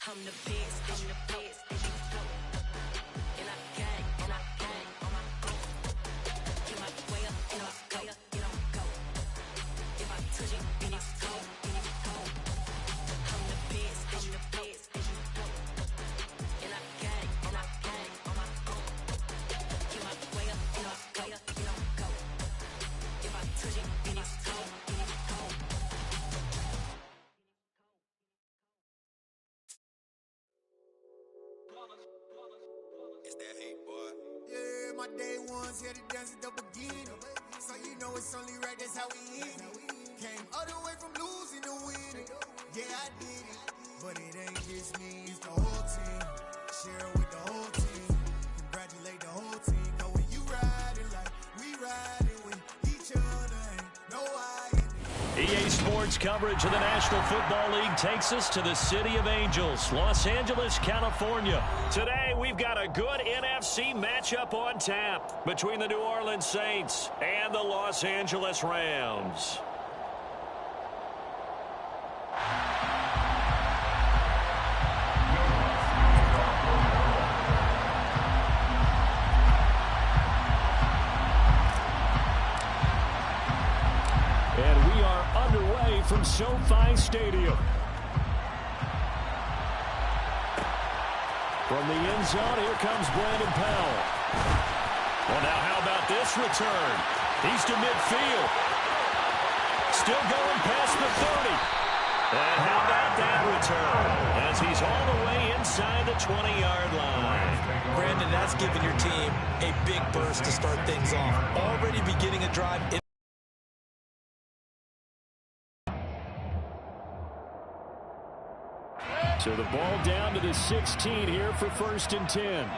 I'm the best, and you know. And I gang on my own. Get my way up, and I go. If I touch it, then it's cold, I'm the best, and you know. And I gang on my own. Get my way up, and I go. If I touch it, then it's cold, It's that hate, boy. Yeah, my day ones here to dance at the beginning. So you know it's only right, that's how we end it. Came all the way from losing to winning. Yeah, I did it. But it ain't just me, it's the whole team. Share it with the whole team. Congratulate the whole team. Know when you riding like we riding with each other. Ain't no hiding. EA Sports coverage of the National Football League takes us to the City of Angels, Los Angeles, California. Today, we've got a good NFC matchup on tap between the New Orleans Saints and the Los Angeles Rams. And we are underway from SoFi Stadium. From the end zone, here comes Brandon Powell. Well, now how about this return? He's to midfield. Still going past the 30. And how about that return? As he's all the way inside the 20-yard line. Brandon, that's giving your team a big burst to start things off. Already beginning a drive. So the ball down to the 16 here for 1st and 10.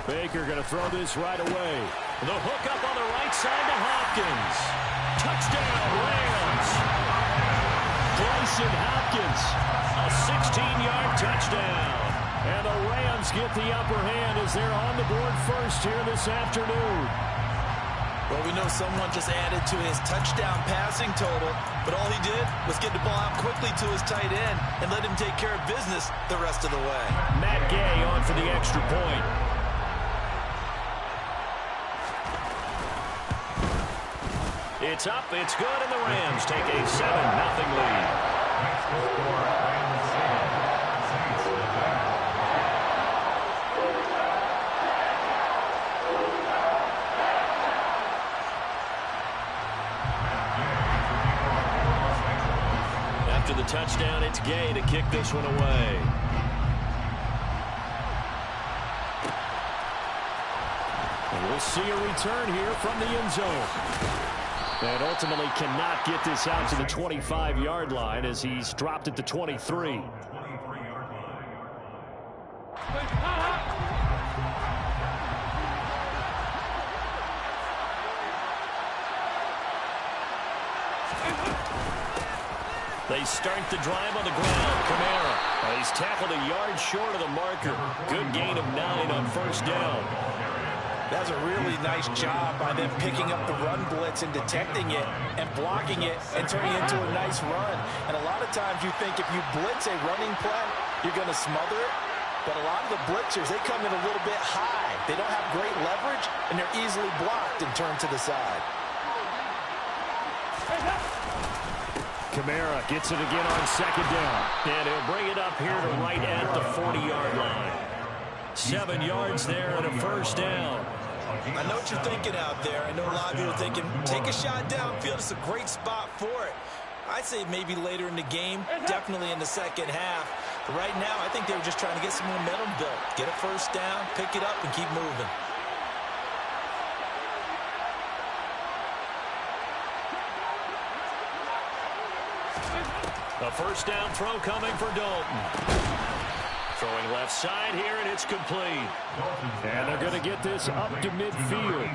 Baker going to throw this right away. The hook up on the right side to Hopkins. Touchdown, Rams. Bryson Hopkins, a 16-yard touchdown. And the Rams get the upper hand as they're on the board first here this afternoon. Well, we know someone just added to his touchdown passing total, but all he did was get the ball out quickly to his tight end and let him take care of business the rest of the way. Matt Gay on for the extra point. It's up, it's good, and the Rams take a 7-0 lead. After the touchdown, it's Gay to kick this one away. And we'll see a return here from the end zone. And ultimately cannot get this out to the 25-yard line as he's dropped at the 23. They start the drive on the ground. Kamara. He's tackled a yard short of the marker. Good gain of 9 on 1st down. That's a really nice job by them picking up the run blitz and detecting it and blocking it and turning it into a nice run. And a lot of times you think if you blitz a running play, you're going to smother it. But a lot of the blitzers, they come in a little bit high. They don't have great leverage, and they're easily blocked and turned to the side. Kamara gets it again on 2nd down. And he'll bring it up here to right at the 40-yard line. 7 yards there and a 1st down. I know what you're thinking out there. I know a lot of you are thinking, take a shot downfield. It's a great spot for it. I'd say maybe later in the game, definitely in the second half. But right now, I think they were just trying to get some momentum built. Get a 1st down, pick it up, and keep moving. A 1st down throw coming for Dalton. Throwing left side here, and it's complete. And they're going to get this up to midfield.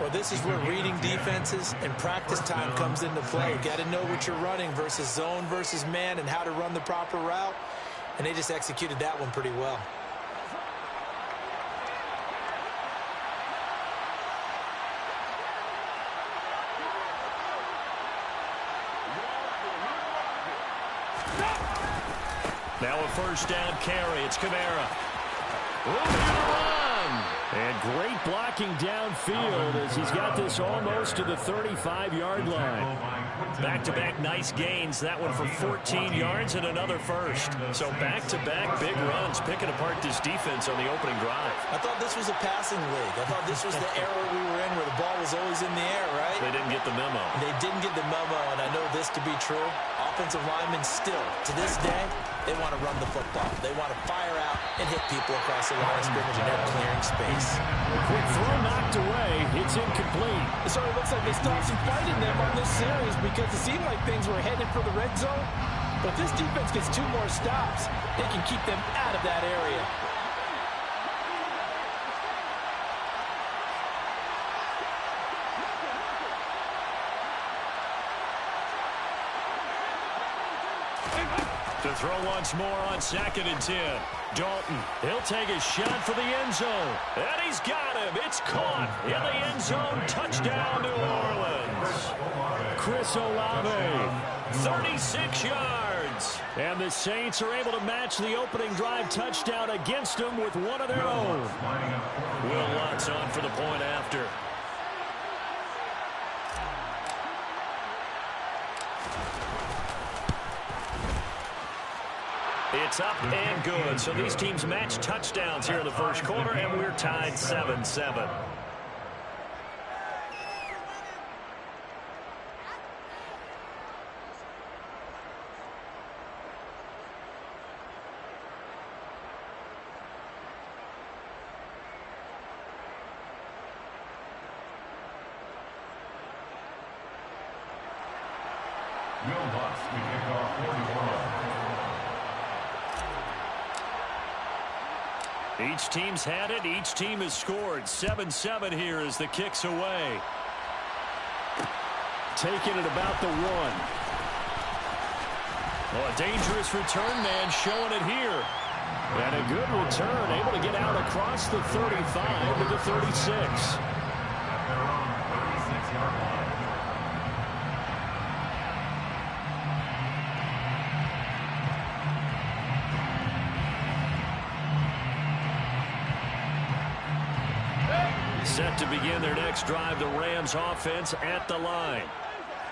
Well, this is where reading defenses and practice time comes into play. You got to know what you're running versus zone versus man and how to run the proper route. And they just executed that one pretty well. Now a first down carry. It's Kamara. Moving to the run. And great blocking downfield as he's got this almost to the 35-yard line. Back-to-back nice gains. That one for 14 yards and another first. So back-to-back big runs, picking apart this defense on the opening drive. I thought this was a passing league. I thought this was the era we were in where the ball was always in the air, right? They didn't get the memo. They didn't get the memo, and I know this to be true. Offensive linemen still, to this day, they want to run the football. They want to fire out and hit people across the line of scrimmage, and they're clearing space. Quick throw knocked away. It's incomplete. It sort of looks like they still have some fight in them on this series because it seemed like things were headed for the red zone. But if this defense gets 2 more stops, they can keep them out of that area. To throw once more on 2nd and 10. Dalton, he'll take a shot for the end zone. And he's got him. It's caught in the end zone. Touchdown, New Orleans. Chris Olave, 36 yards. And the Saints are able to match the opening drive touchdown against them with one of their own. Will Lutz on for the point after. It's up and good. So these teams match touchdowns here in the first quarter, and we're tied 7-7. Will Lutz to kick off 41. Each team's had it. Each team has scored. 7-7 here as the kick's away. Taking it about the 1. Oh, a dangerous return man showing it here. And a good return, able to get out across the 35 to the 36. Set to begin their next drive, the Rams offense at the line.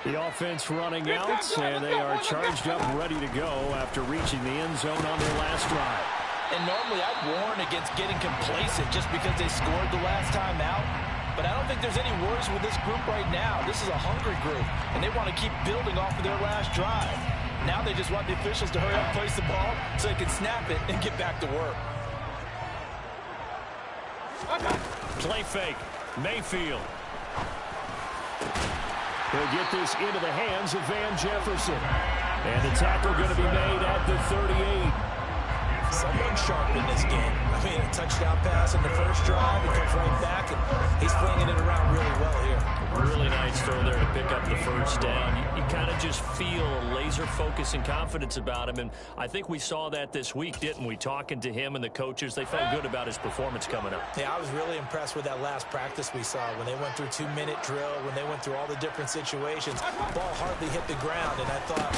The offense running out, and they are charged up, ready to go after reaching the end zone on their last drive. And normally I'd warn against getting complacent just because they scored the last time out. But I don't think there's any worries with this group right now. This is a hungry group, and they want to keep building off of their last drive. Now they just want the officials to hurry up and place the ball so they can snap it and get back to work. Play fake. Mayfield. He'll get this into the hands of Van Jefferson. And the tackle going to be made at the 38. Someone sharp in this game. I mean, a touchdown pass in the first drive. He comes right back, and he's flinging it around really well here. Really nice throw there to pick up the first down. You kind of just feel a laser focus and confidence about him, and I think we saw that this week, didn't we? Talking to him and the coaches, they felt good about his performance coming up. Yeah, I was really impressed with that last practice we saw when they went through 2-minute drill, when they went through all the different situations. Ball hardly hit the ground, and I thought,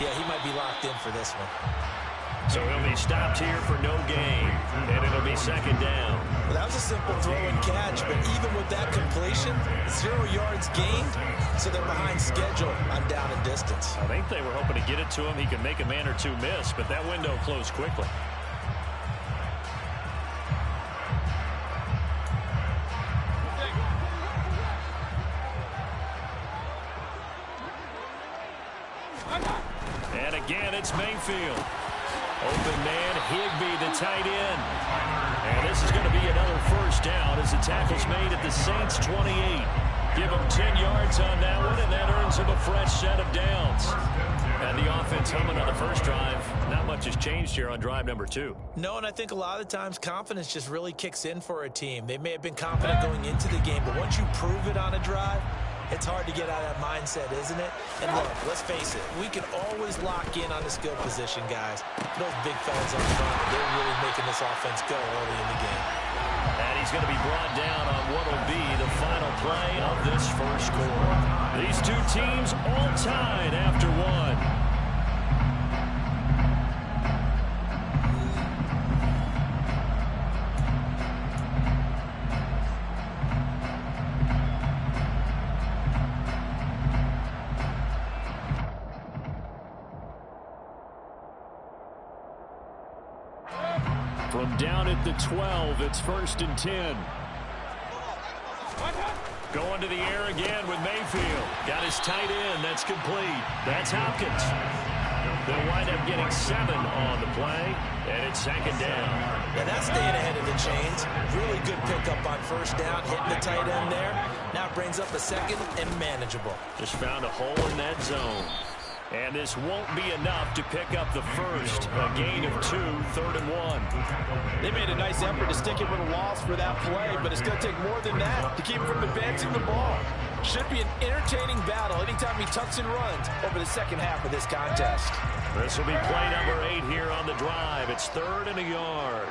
yeah, he might be locked in for this one. So he'll be stopped here for no gain, and it'll be 2nd down. Well, that was a simple throw and catch, but even with that completion, 0 yards gained, so they're behind schedule on down and distance. I think they were hoping to get it to him. He could make a man or two miss, but that window closed quickly. And again, it's Mayfield. Open man, Higbee, the tight end. And this is going to be another first down as the tackle's made at the Saints' 28. Give him 10 yards on that one, and that earns him a fresh set of downs. And the offense humming on the first drive. Not much has changed here on drive number 2. No, and I think a lot of times confidence just really kicks in for a team. They may have been confident going into the game, but once you prove it on a drive, it's hard to get out of that mindset, isn't it? And look, let's face it, we can always lock in on the skill position, guys. Those big fellas up front, they're really making this offense go early in the game. And he's going to be brought down on what will be the final play of this first quarter. These two teams all tied after one. down at the 12. It's 1st and 10. Going to the air again with Mayfield. Got his tight end. That's complete. That's Hopkins. They'll wind up getting 7 on the play, and it's 2nd down. Yeah, that's staying ahead of the chains. Really good pickup on 1st down, hitting the tight end there. Now brings up a 2nd and manageable. Just found a hole in that zone. And this won't be enough to pick up the 1st. A gain of 2, 3rd and 1. They made a nice effort to stick him with a loss for that play, but it's going to take more than that to keep him from advancing the ball. Should be an entertaining battle anytime he tucks and runs over the second half of this contest. This will be play number 8 here on the drive. It's 3rd and a yard.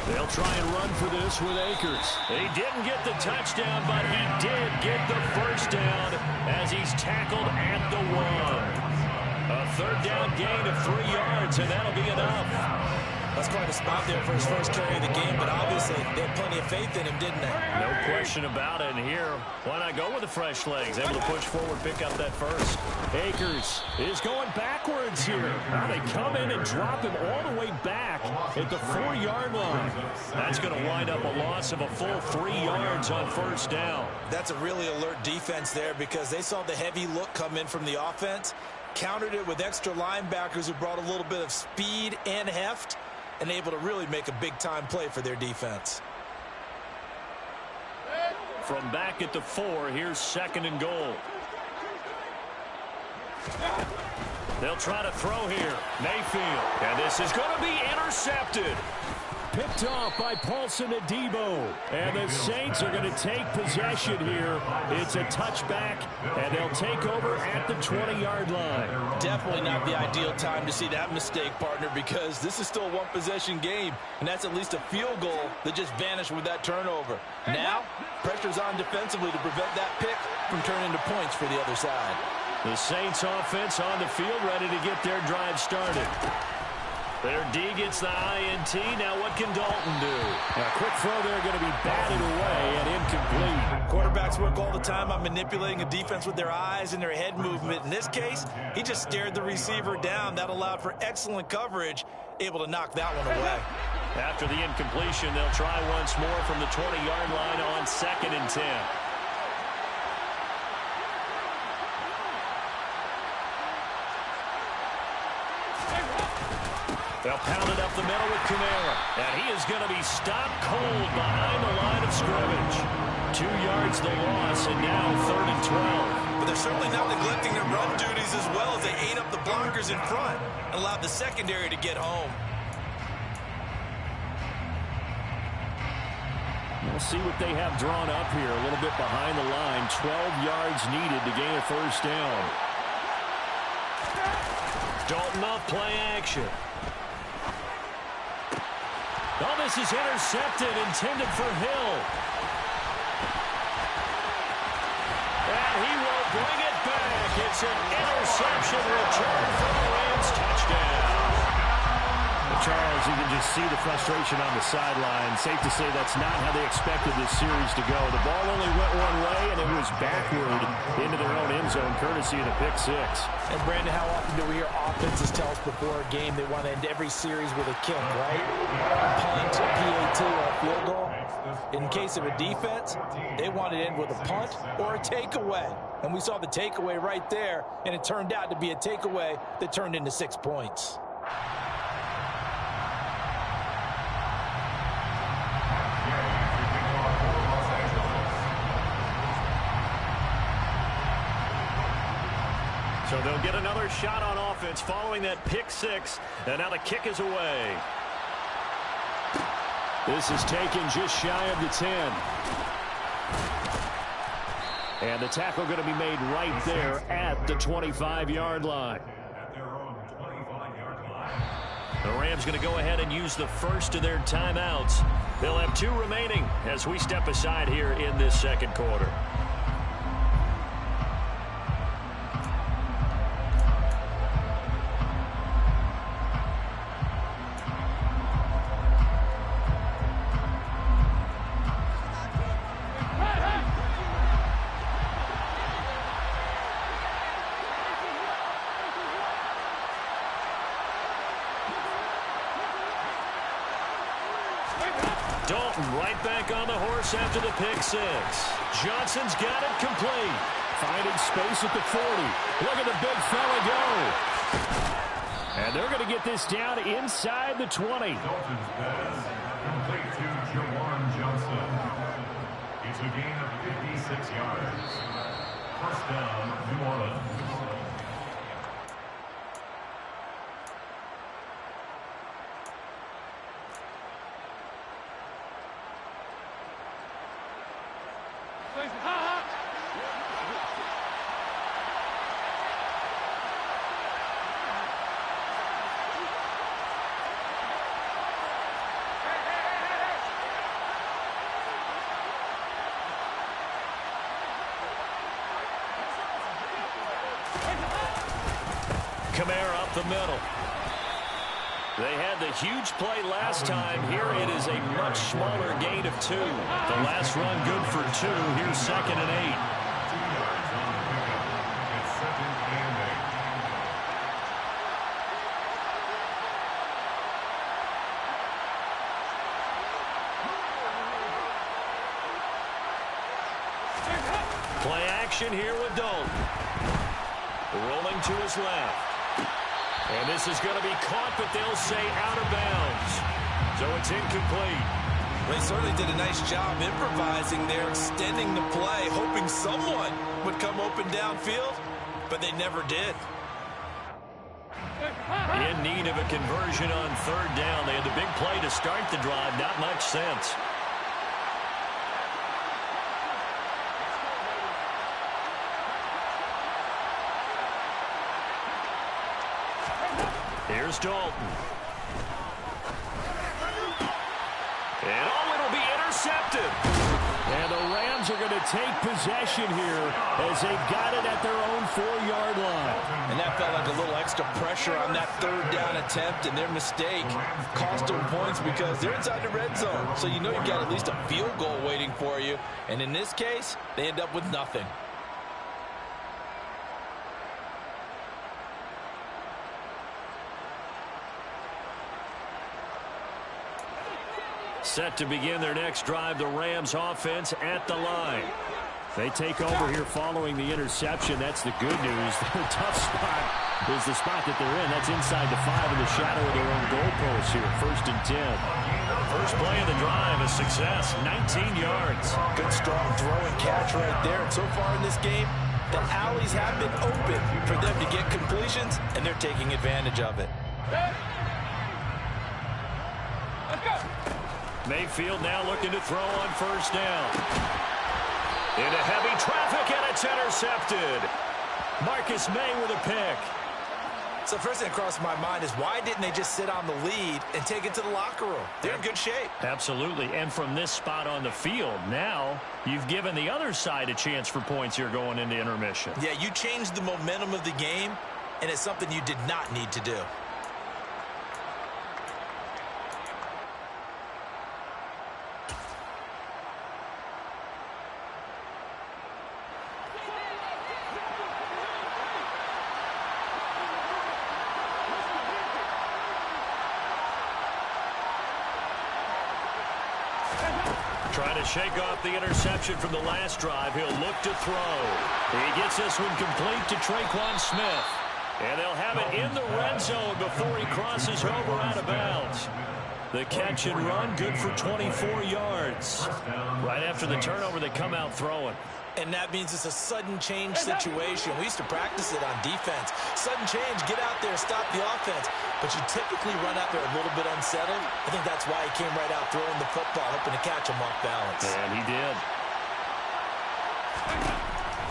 They'll try and run for this with Akers. He didn't get the touchdown, but he did get the 1st down as he's tackled at the 1. A 3rd down gain of 3 yards, and that'll be enough. That's quite a spot there for his first carry of the game, but obviously they had plenty of faith in him, didn't they? No question about it. And here, why not go with the fresh legs? Able to push forward, pick up that 1st. Akers is going backwards here. Now they come in and drop him all the way back at the 4-yard line. That's going to wind up a loss of a full 3 yards on 1st down. That's a really alert defense there because they saw the heavy look come in from the offense, countered it with extra linebackers who brought a little bit of speed and heft, and able to really make a big-time play for their defense. From back at the 4, here's 2nd and goal. They'll try to throw here. Mayfield. And this is going to be intercepted. Picked off by Paulson Adebo. And the Saints are going to take possession here. It's a touchback, and they'll take over at the 20-yard line. Definitely not the ideal time to see that mistake, partner, because this is still a one-possession game, and that's at least a field goal that just vanished with that turnover. Now, pressure's on defensively to prevent that pick from turning into points for the other side. The Saints offense on the field, ready to get their drive started. Their D gets the INT. Now what can Dalton do? A quick throw there going to be batted away and incomplete. Quarterbacks work all the time on manipulating a defense with their eyes and their head movement. In this case, he just stared the receiver down. That allowed for excellent coverage, able to knock that one away. After the incompletion, they'll try once more from the 20-yard line on 2nd and 10. They'll pound it up the middle with Kamara. And he is going to be stopped cold behind the line of scrimmage. 2 yards the loss, and now 3rd and 12. But they're certainly not neglecting their run duties as well as they ate up the blockers in front and allowed the secondary to get home. We'll see what they have drawn up here. A little bit behind the line. 12 yards needed to gain a 1st down. Dalton off play action. Oh, this is intercepted, intended for Hill. And he will bring it back. It's an interception return for the Rams. Touchdown. Charles, you can just see the frustration on the sideline. Safe to say that's not how they expected this series to go. The ball only went one way, and it was backward into their own end zone, courtesy of the pick 6. And, Brandon, how often do we hear offenses tell us before a game they want to end every series with a kick, right? A punt, a PAT, or a field goal. In case of a defense, they want to end with a punt or a takeaway. And we saw the takeaway right there, and it turned out to be a takeaway that turned into 6 points. So they'll get another shot on offense following that pick 6, and now the kick is away. This is taken just shy of the 10. And the tackle going to be made right there at the 25-yard line. The Rams going to go ahead and use the first of their timeouts. They'll have 2 remaining as we step aside here in this second quarter. Dalton right back on the horse after the pick six. Johnson's got it complete. Finding space at the 40. Look at the big fella go. And they're going to get this down inside the 20. Dalton's pass complete to Jawan Johnson. It's a gain of 56 yards. First down, New Orleans. Kamara up the middle. They had the huge play last time. Here it is a much smaller gain of 2. The last run good for 2. Here's 2nd and 8. 2 yards on the pickup. It's 2nd and 8. Play action here with Dalton. Rolling to his left. And this is going to be caught, but they'll say out of bounds. So it's incomplete. They certainly did a nice job improvising there, extending the play, hoping someone would come open downfield, but they never did. In need of a conversion on 3rd down. They had the big play to start the drive. Not much sense. Here's Dalton. And it'll be intercepted. And the Rams are going to take possession here as they've got it at their own 4-yard line. And that felt like a little extra pressure on that 3rd down attempt, and their mistake cost them points because they're inside the red zone. So you know you've got at least a field goal waiting for you. And in this case, they end up with nothing. Set to begin their next drive, the Rams offense at the line. They take over here following the interception. That's the good news. Their tough spot is the spot that they're in. That's inside the 5 in the shadow of their own goalpost here. 1st and 10. First play of the drive, a success, 19 yards. Good strong throw and catch right there. And so far in this game, the alleys have been open for them to get completions, and they're taking advantage of it. Mayfield now looking to throw on 1st down. Into heavy traffic, and it's intercepted. Marcus May with a pick. So first thing that crossed my mind is why didn't they just sit on the lead and take it to the locker room? They're in good shape. Absolutely, and from this spot on the field, now you've given the other side a chance for points here going into intermission. Yeah, you changed the momentum of the game, and it's something you did not need to do. Trying to shake off the interception from the last drive. He'll look to throw. He gets this one complete to Tre'Quan Smith. And they'll have it in the red zone before he crosses over out of bounds. The catch and run, good for 24 yards. Right after the turnover, they come out throwing. And that means it's a sudden change situation. We used to practice it on defense. Sudden change, get out there, stop the offense. But you typically run out there a little bit unsettled. I think that's why he came right out throwing the football, hoping to catch him off balance. And he did.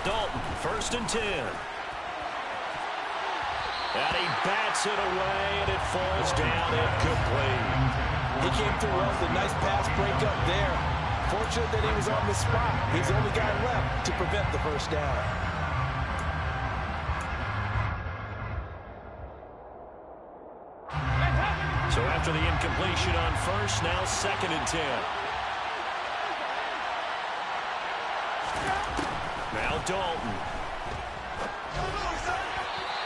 Dalton, 1st and 10. And he bats it away, and it falls down incomplete. He came through well with a nice pass breakup there. Fortunate that he was on the spot. He's the only guy left to prevent the 1st down. So after the incompletion on 1st, now 2nd and 10. Now Dalton.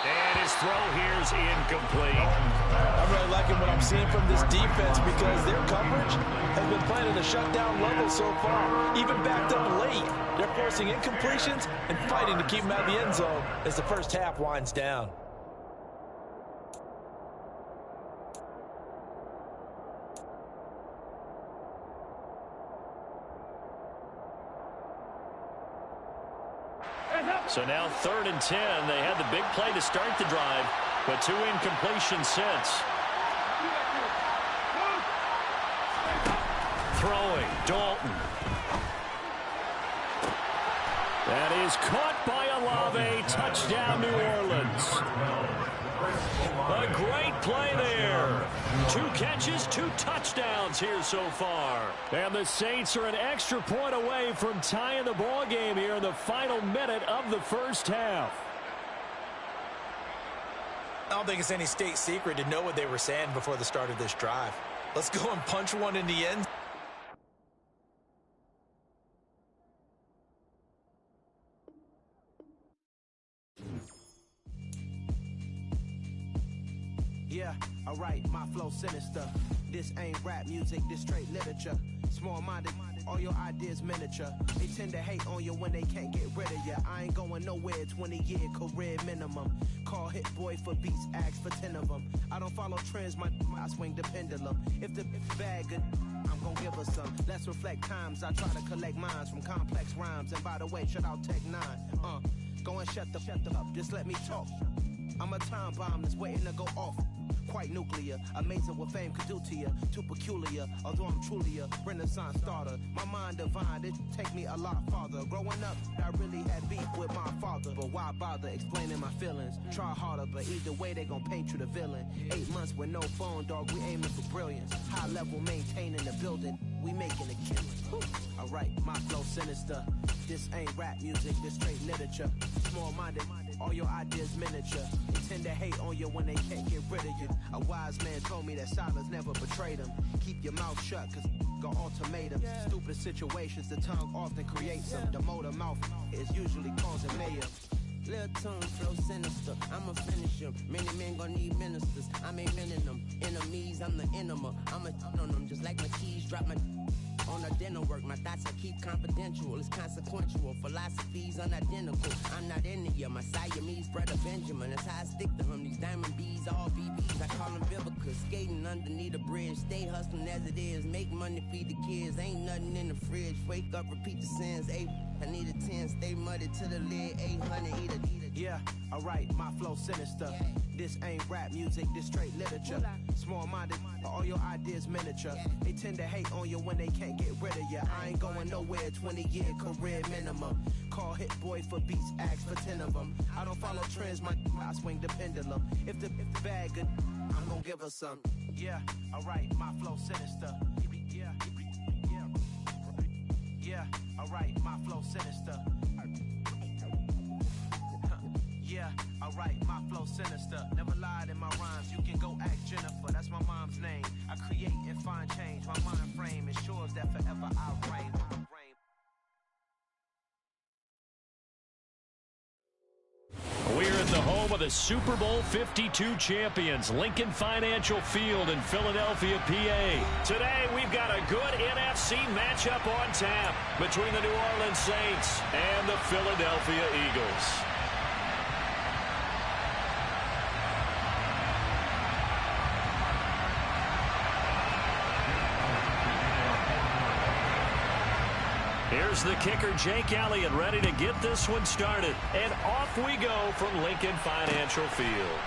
And his his throw here's incomplete. I'm really liking what I'm seeing from this defense because their coverage has been playing at a shutdown level so far. Even backed up late, they're forcing incompletions and fighting to keep them out of the end zone as the first half winds down. So now 3rd and 10. They had the big play to start the drive, but 2 incompletions since. Throwing, Dalton. That is caught by Olave. Touchdown, New Orleans. A great play there. 2 catches, 2 touchdowns here so far. And the Saints are an extra point away from tying the ball game here in the final minute of the first half. I don't think it's any state secret to know what they were saying before the start of this drive. Let's go and punch one in the end. Yeah, alright, my flow sinister. This ain't rap music, this straight literature. Small-minded, all your ideas miniature. They tend to hate on you when they can't get rid of you. I ain't going nowhere, 20-year career minimum. Call Hit Boy for beats, ask for 10 of them. I don't follow trends, I swing the pendulum. If the bag good, I'm gonna give us some. Let's reflect times, I try to collect minds from complex rhymes. And by the way, shut out Tech 9. Go and shut the up, just let me talk. I'm a time bomb that's waiting to go off. Quite nuclear, amazing what fame could do to you. Too peculiar, although I'm truly a renaissance starter. My mind divine, it take me a lot farther. Growing up, I really had beef with my father. But why bother explaining my feelings? Try harder, but either way they gon' paint you the villain. 8 months with no phone, dog, we aiming for brilliance. High level maintaining the building, we making a killing. Alright, my flow sinister. This ain't rap music, this straight literature. Small-minded, all your ideas miniature. They tend to hate on you when they can't get rid of you. A wise man told me that silence never betrayed him. Keep your mouth shut, cause got ultimatums. Stupid situations, the tongue often creates them. The motor mouth is usually causing mayhem. Lil' tune, flow sinister, I'ma finish him. Many men gon' need ministers, I'm aiming them. Enemies, I'm the enema, I'ma on them. Just like my keys, drop my on the dinner work. My thoughts I keep confidential, it's consequential. Philosophies unidentical, I'm not in it yet. My Siamese brother Benjamin, that's how I stick to him. These diamond bees, all BBs, I call them Vivica. Skating underneath a bridge, stay hustling as it is. Make money, feed the kids, ain't nothing in the fridge. Wake up, repeat the sins, I need a 10, stay muddy to the lid, 800, eat a. Yeah, alright, my flow sinister. This ain't rap music, this straight literature. Small-minded, all your ideas miniature. They tend to hate on you when they can't get rid of you. I ain't going nowhere, 20-year career minimum. Call Hit Boy for beats, ask for 10 of them. I don't follow trends, I swing the pendulum. If the bag good, I'm gonna give her some. Yeah, alright, my flow sinister. Yeah, alright, my flow sinister. Yeah, alright, my flow sinister. Never lied in my rhymes, you can go ask Jennifer, that's my mom's name. I create and find change, my mind frame ensures that forever I'll reign. We're at the home of the Super Bowl 52 champions, Lincoln Financial Field in Philadelphia, PA. Today, we've got a good NFC matchup on tap between the New Orleans Saints and the Philadelphia Eagles. Here's the kicker, Jake Elliott, ready to get this one started. And off we go from Lincoln Financial Field.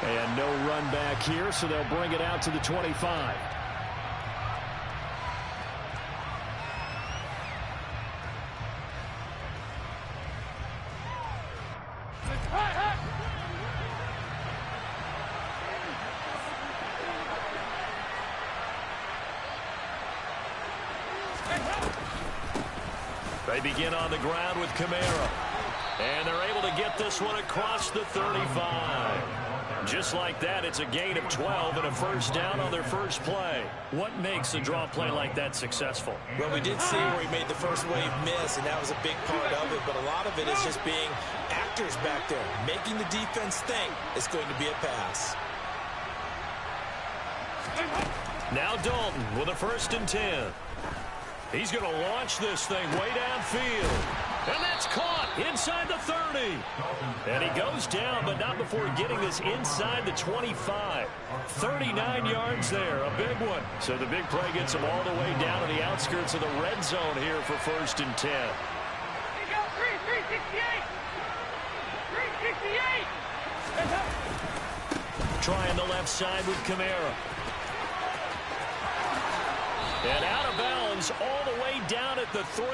And no run back here, so they'll bring it out to the 25. They begin on the ground with Kamara. And they're able to get this one across the 35. Just like that, it's a gain of 12 and a first down on their first play. What makes a draw play like that successful? Well, we did see where he made the first wave miss, and that was a big part of it, but a lot of it is just being actors back there, making the defense think it's going to be a pass. Now Dalton with a 1st and 10. He's going to launch this thing way downfield. And that's caught inside the 30. And he goes down, but not before getting this inside the 25. 39 yards there, a big one. So the big play gets him all the way down to the outskirts of the red zone here for 1st and 10. 368. Trying the left side with Kamara. And out of bounds all the way down at the 3.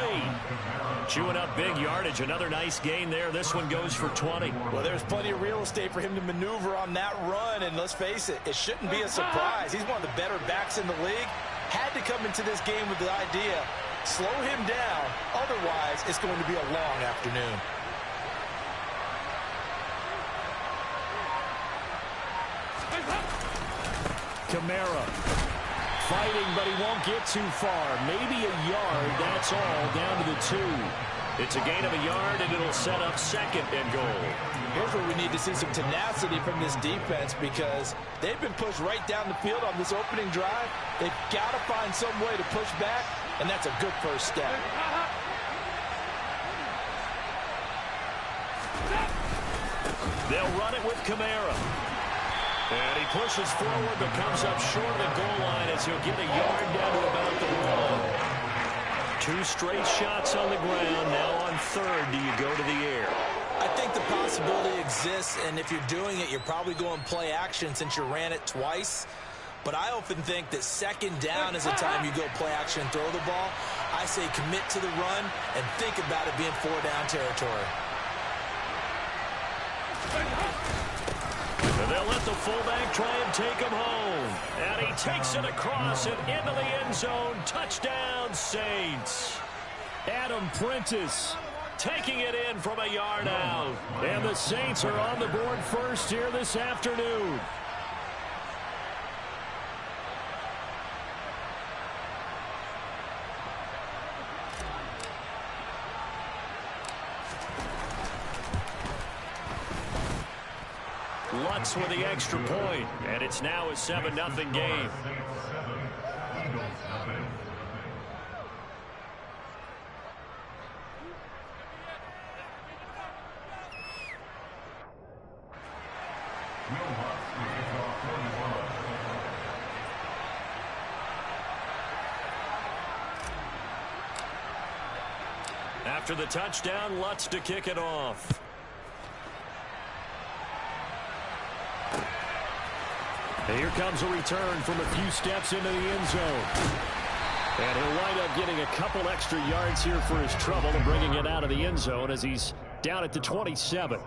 Chewing up big yardage. Another nice gain there. This one goes for 20. Well, there's plenty of real estate for him to maneuver on that run, and let's face it, it shouldn't be a surprise. He's one of the better backs in the league. Had to come into this game with the idea, slow him down, otherwise it's going to be a long afternoon. Kamara fighting, but he won't get too far. Maybe a yard, that's all, down to the 2. It's a gain of a yard, and it'll set up 2nd and goal. Here's where we need to see some tenacity from this defense, because they've been pushed right down the field on this opening drive. They've got to find some way to push back, and that's a good first step. They'll run it with Kamara. And he pushes forward, but comes up short of the goal line as he'll get a yard down to about the 1. 2 straight shots on the ground. Now on 3rd, do you go to the air? I think the possibility exists, and if you're doing it, you're probably going play action since you ran it twice. But I often think that 2nd down is the time you go play action and throw the ball. I say commit to the run and think about it being 4-down territory. And they'll let the fullback try and take him home. And he takes it across and into the end zone. Touchdown, Saints. Adam Prentice taking it in from a yard out. And the Saints are on the board first here this afternoon. Lutz with the extra point, and it's now a 7-0 game. After the touchdown, Lutz to kick it off. And here comes a return from a few steps into the end zone. And he'll wind up getting a couple extra yards here for his trouble and bringing it out of the end zone as he's down at the 27.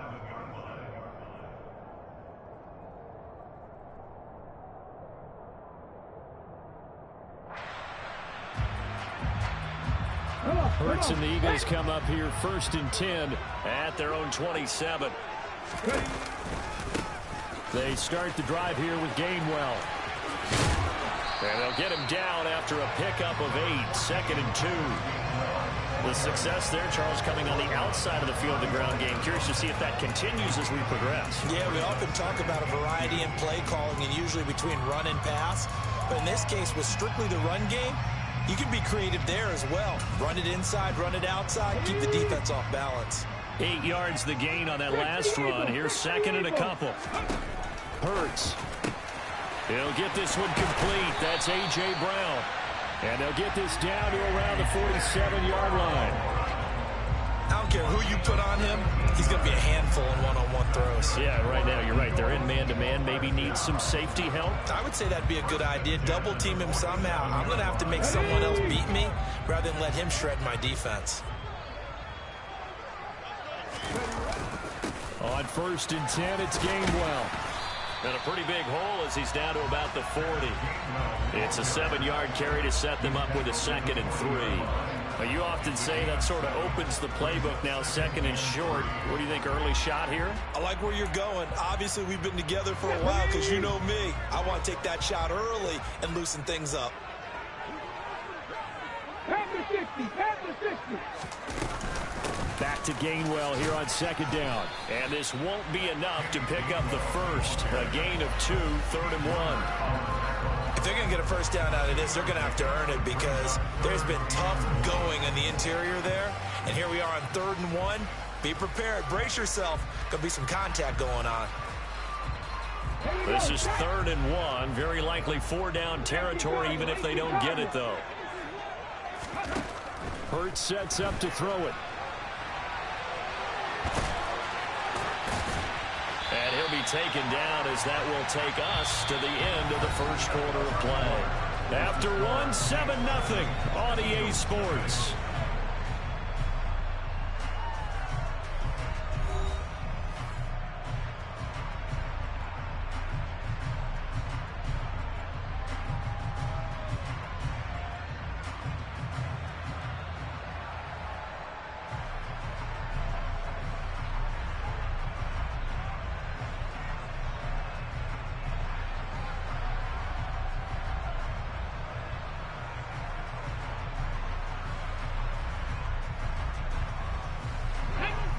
Hurts and the Eagles come up here 1st and 10 at their own 27. They start the drive here with Gainwell. And they'll get him down after a pickup of 8, 2nd and 2. The success there, Charles, coming on the outside of the field, the ground game. Curious to see if that continues as we progress. Yeah, we often talk about a variety in play calling and usually between run and pass. But in this case, with strictly the run game, you can be creative there as well. Run it inside, run it outside, keep the defense off balance. 8 yards the gain on that last run. Here's 2nd and a couple. Hurts. He'll get this one complete. That's A.J. Brown. And they'll get this down to around the 47-yard line. I don't care who you put on him. He's going to be a handful in one-on-one throws. Yeah, right now you're right. They're in man-to-man. Maybe needs some safety help. I would say that'd be a good idea. Double team him somehow. I'm going to have to make someone else beat me rather than let him shred my defense. On 1st and 10, it's Gainwell. And a pretty big hole as he's down to about the 40. It's a 7-yard carry to set them up with a 2nd and 3. Well, you often say that sort of opens the playbook now, second and short. What do you think, early shot here? I like where you're going. Obviously, we've been together for a while because you know me. I want to take that shot early and loosen things up. Back to Gainwell here on second down. And this won't be enough to pick up the first. A gain of 2, 3rd and 1. If they're going to get a first down out of this, they're going to have to earn it because there's been tough going in the interior there. And here we are on 3rd and 1. Be prepared. Brace yourself. Going to be some contact going on. This is 3rd and 1. Very likely 4-down territory, even if they don't get it, though. Hurts sets up to throw it. And he'll be taken down as that will take us to the end of the first quarter of play. After one, 7-0 on EA Sports.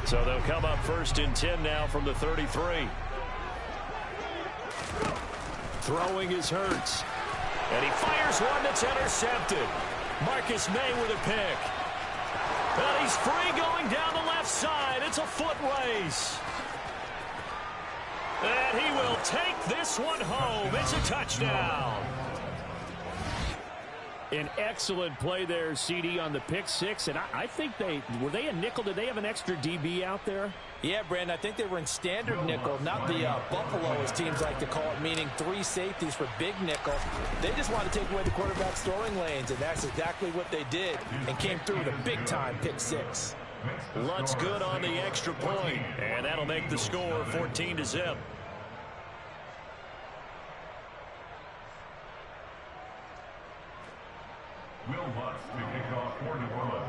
So they'll come up 1st and 10 now from the 33. Throwing is Hurts. And he fires one that's intercepted. Marcus May with a pick. And he's free going down the left side. It's a foot race. And he will take this one home. It's a touchdown. An excellent play there, CD, on the pick six. And I think were they a nickel? Did they have an extra DB out there? Yeah, Brandon, I think they were in standard nickel, not the Buffalo, as teams like to call it, meaning 3 safeties for big nickel. They just wanted to take away the quarterback's throwing lanes, and that's exactly what they did, and came through with a big-time pick six. Lutz good on the extra point, and that'll make the score 14-0. Will Lutz to kick off for New Orleans.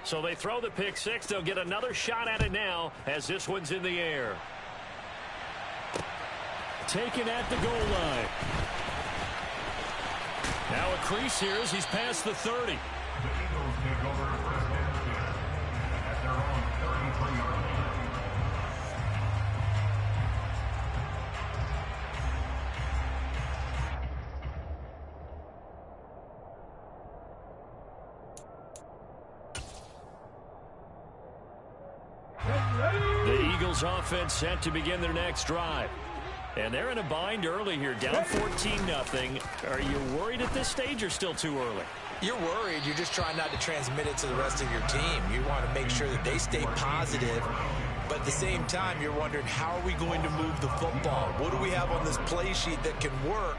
So they throw the pick six. They'll get another shot at it now as this one's in the air. Taken at the goal line. Now a crease here as he's past the 30. The Eagles take over 1st and 10 at their own 33-yard line. The Eagles offense set to begin their next drive. And they're in a bind early here, down 14-0. Are you worried at this stage or still too early? You're worried. You're just trying not to transmit it to the rest of your team. You want to make sure that they stay positive. But at the same time, you're wondering, how are we going to move the football? What do we have on this play sheet that can work?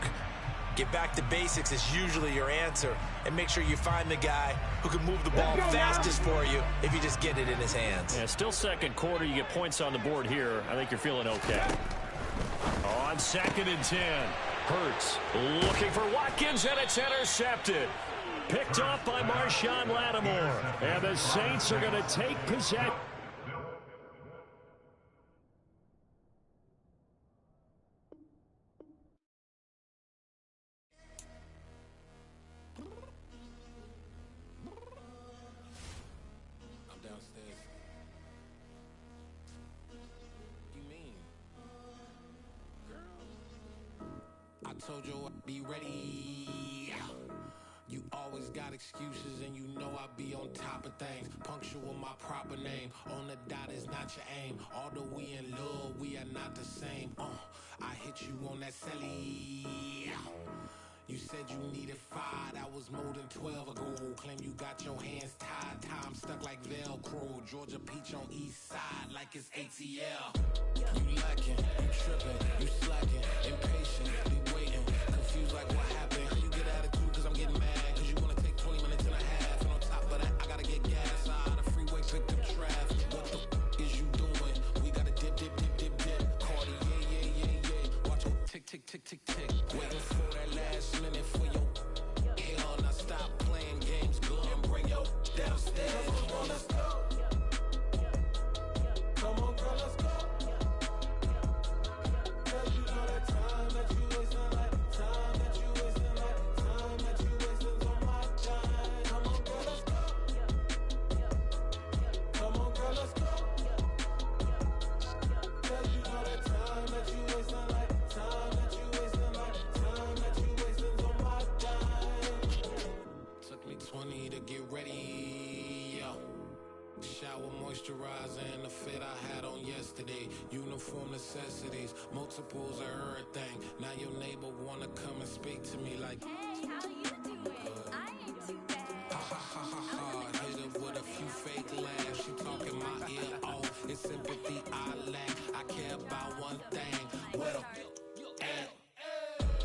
Get back to basics is usually your answer. And make sure you find the guy who can move the ball fastest for you if you just get it in his hands. Yeah, still second quarter. You get points on the board here. I think you're feeling okay. On 2nd and 10. Hurts looking for Watkins, and it's intercepted. Picked off by Marshawn Lattimore. And the Saints are going to take possession. Told you I'd be ready. You always got excuses and you know I be on top of things. Punctual my proper name. On the dot is not your aim. Although we in love, we are not the same. I hit you on that celly. You said you needed 5, that was more than 12 ago. Claim you got your hands tied, time stuck like Velcro. Georgia Peach on east side like it's ATL. You lacking, you tripping, you slacking, impatient, be waiting, confused like what happened. You get attitude cause I'm getting mad, cause you wanna take 20 minutes and a half. And on top of that, I gotta get gas out of the freeway, picked up traffic. What the is you doing? We gotta dip, dip, dip, dip, dip. Cardi, yeah. Watch tick, tick, tick, tick. Waiting for that last minute for your hell. Now stop playing games, go and bring your downstairs. Come on, let's go. Come on, girl, let's go. Girl, you know that time that you wasting, like time that you wasting, like time that you wasting on my time. Come on, girl, let's go. Come on, girl, let's go. Girl, you know that time that you wasting, like time that you wasting, like time that you wasting on my time. Took me 20 to get ready, yo. Shower, moisturizer, and the fit I had on yesterday. Uniform necessities, multiples of everything. Now your neighbor wanna come and speak to me like, hey, how you doing? I ain't too bad. ha ha ha ha ha. Hit her with a few fake laughs. She talking my ear off. It's sympathy I lack. I care about one thing. Well,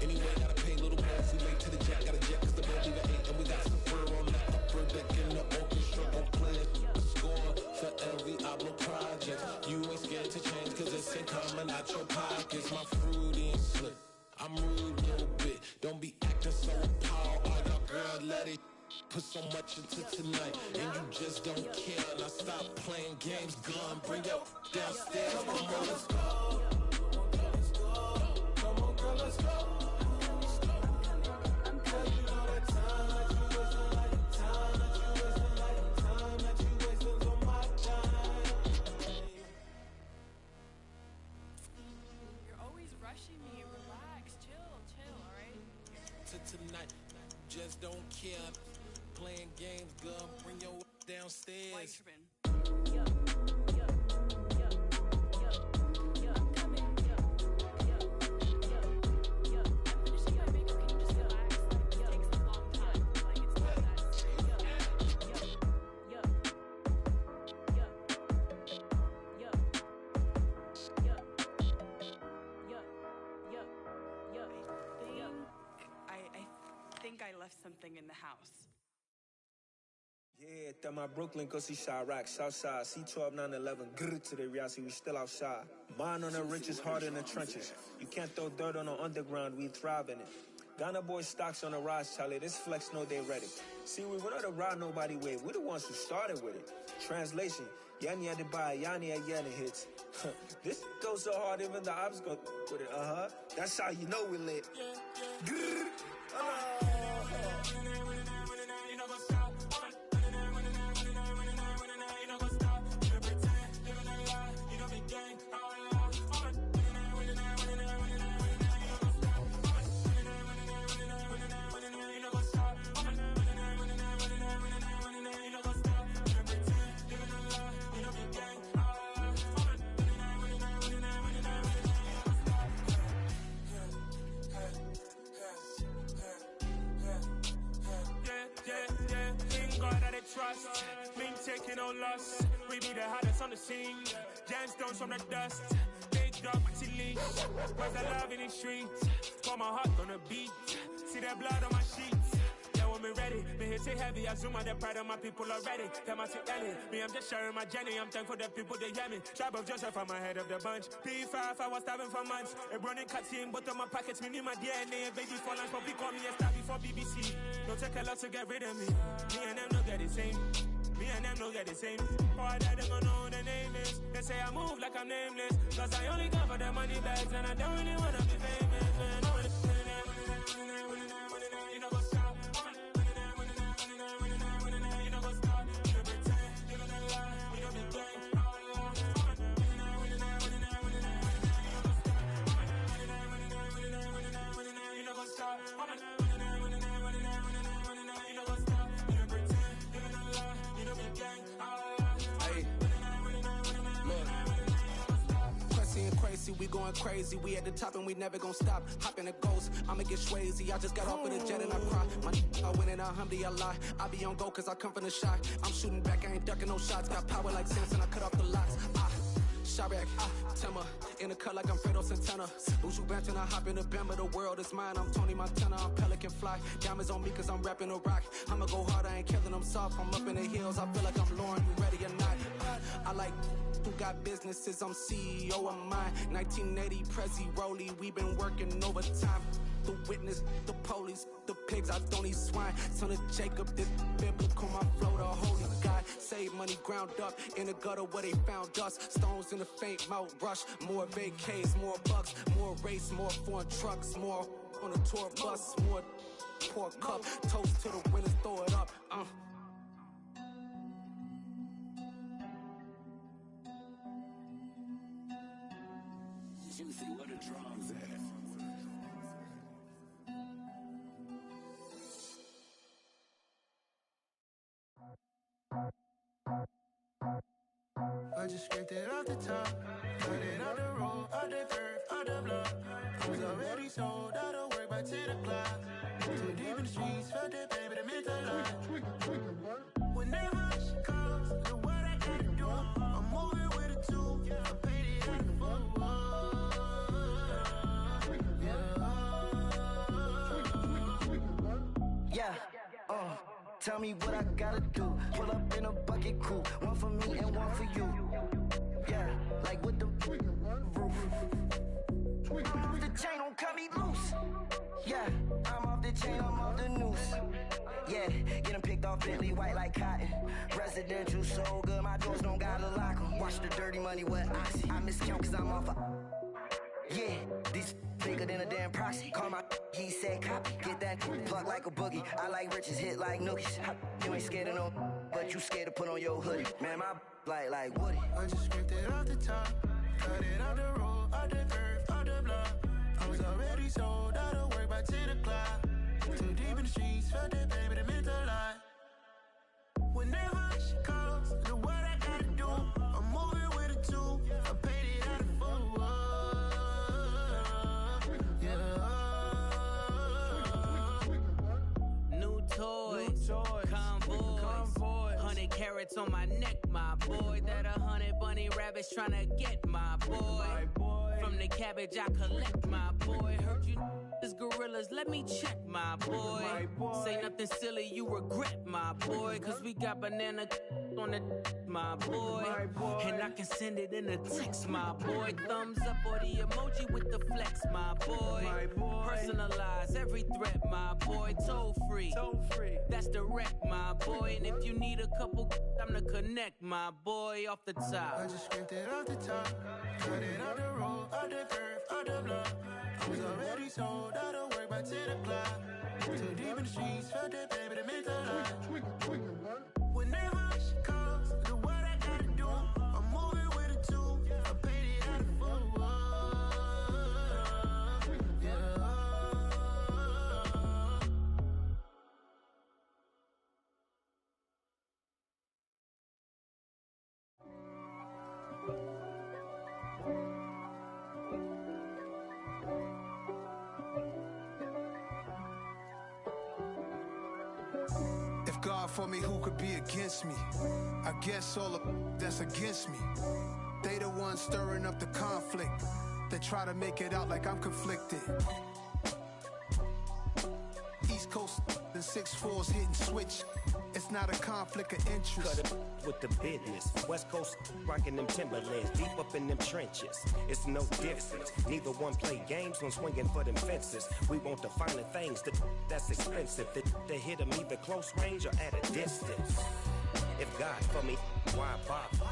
anyway, gotta pay a little more. We late to the jet, got a jet 'cause the bed leave at 8, and we got some fur on the upper deck in the orchestra. Gon' play it, score for every Ablo project. You ain't scared to change 'cause it's ain't coming out your pockets. My fruity and slick, I'm rude a little bit. Don't be acting so appalled. All y'all girl, let it put so much into tonight, and you just don't care. Now stop playing games, gun, bring your downstairs. Come on, girl, let's go. Come on, girl, let's go. Girl, you know that time that you wasting, like time that you wasting, like time that you wasting on my time. You're always rushing me. Relax, chill, alright? To tonight, just don't care. Playing games, girl, bring your Why you downstairs. tripping? I'm coming. I'm finishing my makeup. Can you just relax? Like, it takes a long time. Like, it's not that serious. I think I left something in the house. Yeah, at my Brooklyn, go see Chirac, Southside, C12, 911, grrr to the reality, we still outside. Mine on the riches, hard in the trenches. You can't throw dirt on the underground, we thrive in it. Ghana boys stocks on the rise, Charlie, this flex know they ready. See, we were not to ride nobody way, we the ones who started with it. Translation, Yanni had to buy, Yanni had Yanni hits. This goes so hard, even the ops go with it, That's how you know we lit. Grrr, trust, me taking no loss. We be the hardest on the scene. Gemstones from the dust. Big dog to leash. Where's the love in the streets? Got my heart on the beat. See that blood on my sheets. Yeah, when me ready, me hit it heavy. I zoom on the pride of my people already. Tell my sick Ellie, me I'm just sharing my journey. I'm thankful the people they hear me. Tribe of Joseph, I'm ahead of the bunch. P5, I was starving for months. A running cutscene, but on my pockets, me need my DNA. Baby for lunch, but we call me a star before BBC. Don't take a lot to get rid of me. Me and them don't get the same. Me and them don't get the same. Boy, that them don't know who the name is. They say I move like I'm nameless. Cause I only come for the money bags and I don't really wanna be famous, man. You know, go stop. You know, go stop. You pretend, living a lie. You know, be gang. You know, go stop. Crazy, we going crazy. We at the top and we never gonna stop. Hop in a ghost, I'ma get swayzy. I just got off of the jet and I cry. I win in alhamdulillah. I be on go cause I come from the shot. I'm shooting back, I ain't ducking no shots. Got power like Samson, I cut off the lots. Chirac, Timmer, in the cut like I'm Fredo Santana. Lose you back and I hop in the Bama, the world is mine. I'm Tony Montana, I'm Pelican Fly. Diamonds on me cause I'm rapping a rock. I'ma go hard, I ain't killing them soft. I'm up in the hills, I feel like I'm Lauren, you ready or not? I like who got businesses, I'm CEO of mine. 1980 Prezi Rolly, we been working overtime. The witness, the police, the pigs, I don't eat swine. Son of Jacob, this biblical, my flow, the holy God. Save money ground up in the gutter where they found us. Stones in the faint mouth rush. More vacays, more bucks, more race, more foreign trucks, more on a tour bus, more pour cup. Toast to the winners, throw it up. Juicy, where the drums at? I just scraped it off the top, cut it off the road, off the curve, off the block. I was already sold out of work by 10 o'clock. Too deep in the streets, felt that pain, but it meant a lot. Whenever she calls, look what I gotta do. I'm moving with a two, I paid it out of full. Yeah, tell me what I gotta do. Pull up in a bucket crew, one for me and one for you. Yeah, like with the roof. I'm off the chain, don't cut me loose. Yeah, I'm off the chain, I'm off the noose. Yeah, getting picked off Bentley white like cotton. Residential so good, my doors don't gotta lock 'em. Watch the dirty money with Oxy. I miscount cause I'm off a... Yeah, these bigger than a damn proxy. Call my he said copy. Get that plug like a boogie. I like riches, hit like nookies. You ain't scared of no, but you scared to put on your hoodie. Man, my like Woody. I just scraped it off the top, cut it off the road, off the curve, off the block. I was already sold out of work by 10 o'clock. Too deep in the streets, felt that pain, but it meant a lot. Whenever she calls, look what I gotta do. I'm moving with a two, I paid it out of full. New toys, convoys, 100 carats on my neck, my boy. That 100 bunny rabbits tryna get my boy. From the cabbage I collect, my boy. Heard you is gorillas, let me check, my boy. Say nothing silly, you regret, my boy. Cause we got banana on the my boy. And I can send it in a text, my boy. Thumbs up or the emoji with the flex, my boy. Personalize every threat, my boy. Toll free, that's direct, my boy. And if you need a couple, I'm the connect, my boy. Off the top, I just scraped it off the top, cut it off the road, off the curve, off the block. I was already sold out of work by 10 o'clock. Too deep in the streets, felt that pain, but it meant a lot. Whenever she calls, look what I gotta do. I'm moving with a two, I paid it out of full. If God for me, who could be against me? I guess all of that's against me. They the ones stirring up the conflict. They try to make it out like I'm conflicted. East Coast and 6'4's hitting switch. It's not a conflict of interest. Cut it with the business. West Coast rocking them Timberlands, deep up in them trenches. It's no difference. Neither one play games when swinging for them fences. We want the finer things that's expensive. That hit them either close range or at a distance. If God for me, why bother?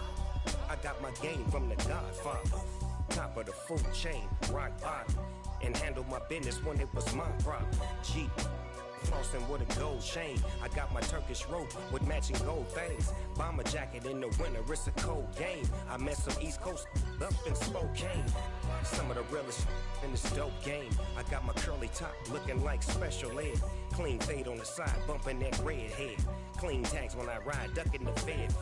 I got my game from the Godfather. Top of the food chain, rock bottom. And handle my business when it was my problem. G. Flossing with a gold chain. I got my Turkish rope with matching gold things. Bomber jacket in the winter, it's a cold game. I met some East Coast up in Spokane. Some of the realest in this dope game. I got my curly top looking like special ed. Clean fade on the side, bumping that red head. Clean tags when I ride, ducking the feds.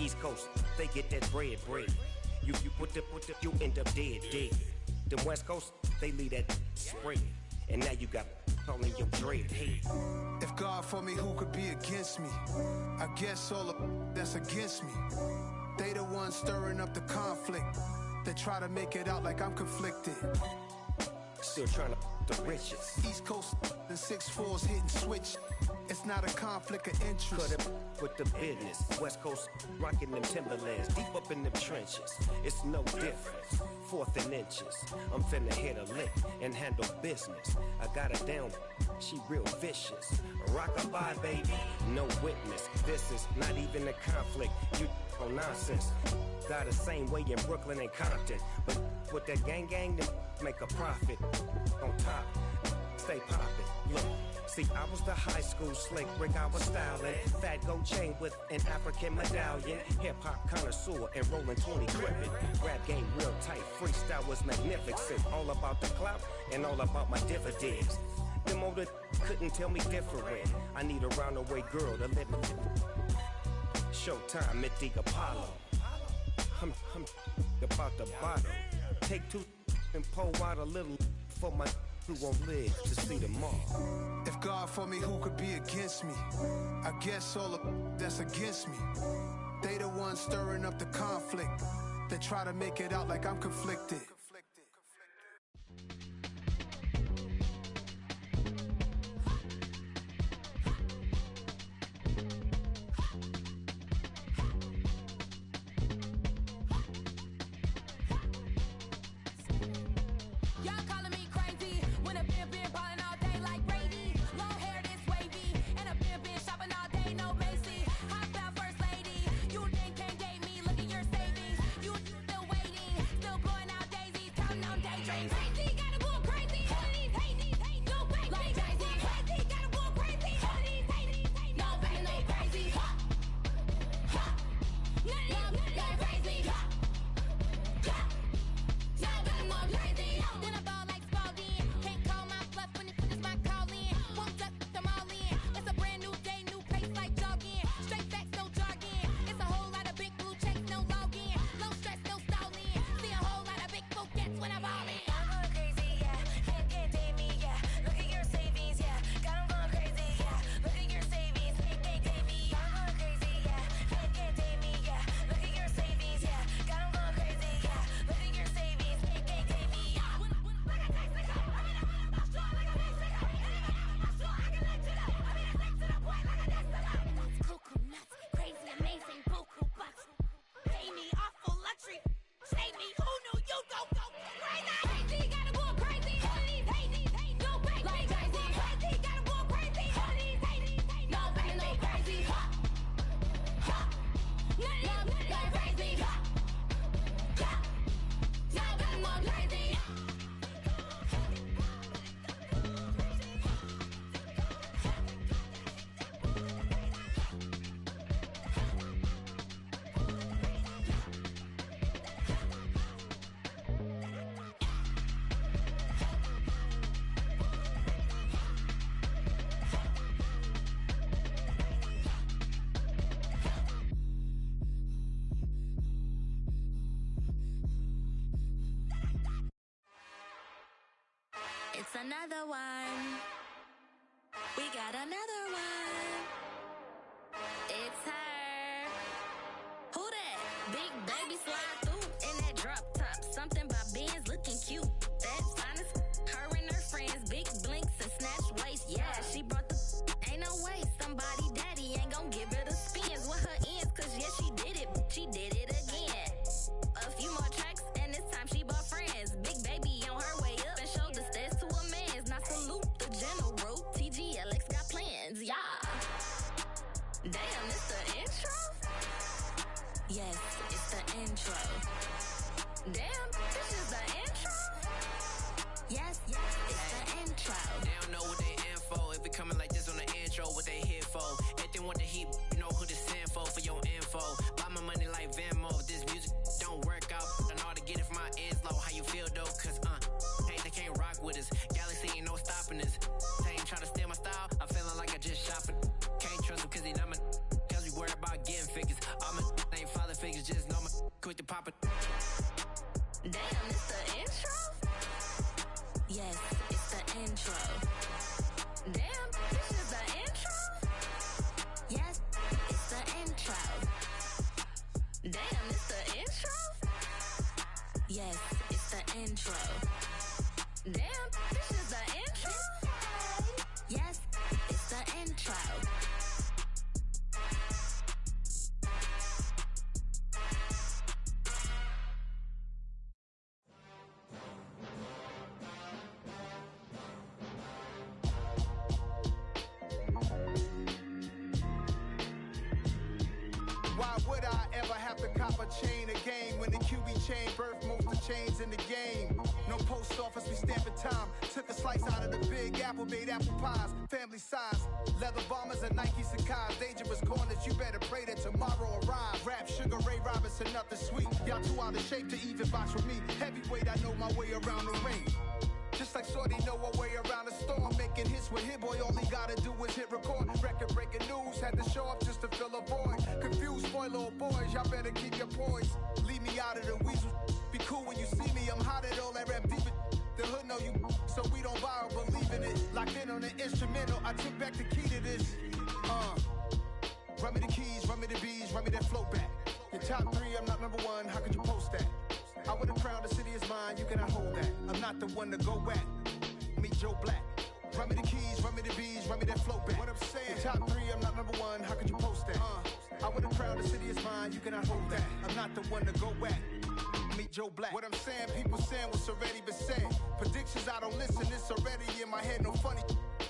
East Coast, they get that bread. You put the, you end up dead. Them West Coast, they leave that spread. And now you got calling your dread head. If God for me, who could be against me? I guess all of that's against me. They the ones stirring up the conflict. They try to make it out like I'm conflicted. Still trying to the riches. East Coast and 6'4s hitting switch. It's not a conflict of interest. Cut it with the business. West Coast rocking them Timberlands. Deep up in them trenches. It's no difference. 4th and inches. I'm finna hit a lick and handle business. I got her down. She real vicious. Rock-a-bye, baby. No witness. This is not even a conflict. You on nonsense. Got the same way in Brooklyn and Compton. But with that gang, then make a profit. On top, stay poppin'. Look. See, I was the high school slick Rick, I was styling. Fat gold chain with an African medallion. Hip-hop connoisseur and rolling 20 gripping. Rap game real tight, freestyle was magnificent. All about the clout and all about my dividends. Them older couldn't tell me different. I need a roundaway girl to live in. Showtime at the Apollo. I'm about the bottom. Take 2 and pull out a little for my who won't live to see tomorrow. If God for me, who could be against me? I guess all of that's against me. They the ones stirring up the conflict. They try to make it out like I'm conflicted. It's another one. We got another one. It's her. Who that? Big baby slide through in that drop top. Something by Benz looking cute. That's finest. Her and her friends, big blinks and snatch waist. Yeah, she brought the. Ain't no way somebody daddy ain't gon' give her the spins with her ends. Cause yeah, she did it. She did it again. A few more tracks and this time she bought friends. Big baby on her way up and showed the stairs to a man's. Now salute the general. TGLX got plans, yeah. Damn, it's the intro? Yes, it's the intro. Damn, this is the intro? Yes, it's the intro. They don't know what they in for. If it coming like this on the intro, what they here for? If they want the heat, you know who to send for your info. Buy my money like Venmo. If this music don't work out, I know how to get it from my ends low. How you feel though? Cause hey, they can't rock with us. Galaxy ain't no stopping us. They ain't try to steal my style. I'm feeling like I just shopping. Can't trust them cause they not my. Cause we worried about getting figures. All my ain't father figures, just know my quick to pop it. Damn, it's the intro? Yes, it's the intro. Damn, this is the intro? Yes, it's the intro. Damn, Yes, it's the intro. Damn, this is the intro? Yes, it's the intro. Why would I ever have to cop a chain again when the QB chain birthed most of chains in the game? No post office, we stamping time. Took a slice out of the big apple, made apple pies, family size. Leather bombers and Nike Sacai's. Dangerous corners, you better pray that tomorrow arrives. Rap, Sugar Ray Robinson, nothing sweet. Y'all too out of shape to even box with me. Heavyweight, I know my way around the ring. Just like Shorty know her way around the storm. Making hits with Hit Boy, all he gotta do is hit record. Record breaking news, had to show up just to fill a void. Confused boy, little boys, y'all better keep your poise. Leave me out of the weasel. Be cool when you see me, I'm hot at all that rap deep. The hood know you, so we don't borrow, believe in it. Locked in on the instrumental, I took back the key to this. Run me the keys, run me the bees, run me that flow back. Your top three, I'm not number one, how could you post that? I would have crowned the city is mine, you cannot hold that. I'm not the one to go back. Meet Joe Black. Run me the keys, run me the bees, run me that flow back. What I'm saying, your top three, I'm not number one, how could you post that? I would have crowned the city is mine, you cannot hold that. I'm not the one to go back. Meet Joe Black. What I'm saying, people saying what's already been said. Predictions, I don't listen, it's already in my head, no funny.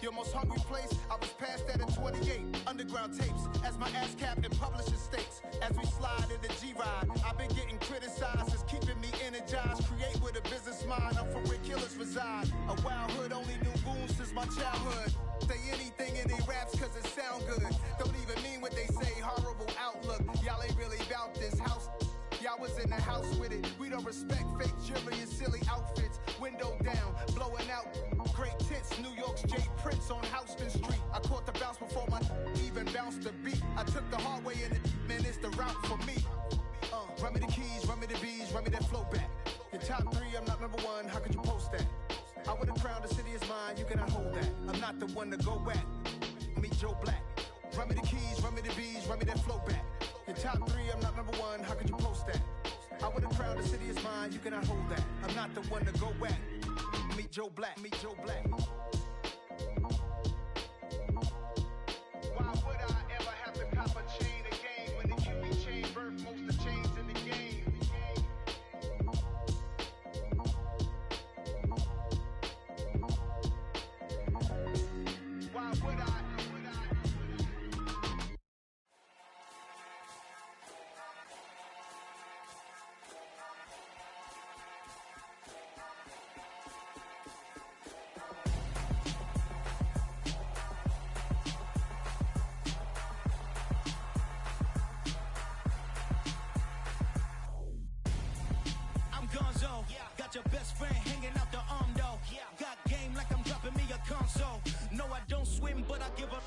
Your most hungry place, I was past that at 28. Underground tapes, as my ass cap in publishing states. As we slide in the G-Ride, I've been getting criticized, it's keeping me energized. Create with a business mind, I'm from where killers reside. A wild hood, only knew goons since my childhood. Say anything in they raps cause it sound good. Don't even mean what they say, horrible outlook. Y'all ain't really about this house. Y'all was in the house with it. We don't respect fake jewelry and silly outfits. Window down, blowing out great tits. New York's J. Prince on Houston Street. I caught the bounce before my even bounced the beat. I took the hard way and it, man, it's the route for me. Run me the keys, run me the bees, run me that flow back. Your top three, I'm not number one, how could you post that? I would have crowned the city is mine, you cannot hold that. I'm not the one to go back. Meet Joe Black. Run me the keys, run me the bees, run me that flow back. Your top three, I'm not number one, how could you post that? I would have crowned the city is mine, you cannot hold that. I'm not the one to go back. Meet Joe Black, meet Joe Black. Why would I ever have to cop a chain again when the QB chain birthed most of chains in the game? Why would I? Got your best friend hanging out the arm though. Got game like I'm dropping me a console. No, I don't swim, but I give a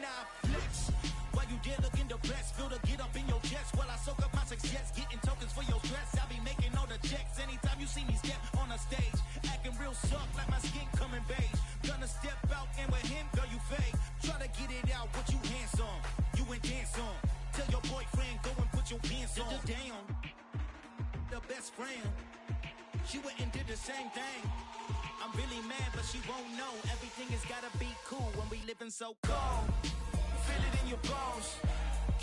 now flex. While you there looking depressed, feel the get up in your chest while I soak up my success, getting tokens for your stress. I be making all the checks anytime you see me step on a stage, acting real soft like my skin coming beige. Gonna step out and with him, girl, you fake. Try to get it out, but you handsome. You ain't dance on. Tell your boyfriend go and put your pants on. Down. The best friend. She went and did the same thing. I'm really mad, but she won't know. Everything has gotta be cool when we living so cold. Feel it in your bones.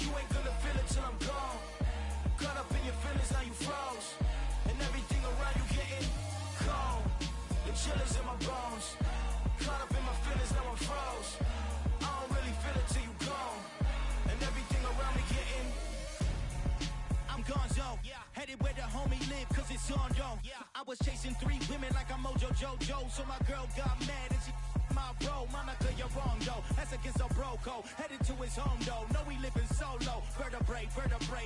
You ain't gonna feel it till I'm gone. Caught up in your feelings, now you froze. And everything around you getting cold. The chillers in my bones. Caught up in my feelings, now I'm froze. I don't really feel it till you gone. And everything around me getting I'm gonzo, headed where the homie live, cause it's on though. I was chasing 3 women like I'm Mojo Jojo, so my girl got mad and she my bro. Monica, you're wrong though, that's against a bro code. Headed to his home though, no we living solo. Vertebrae,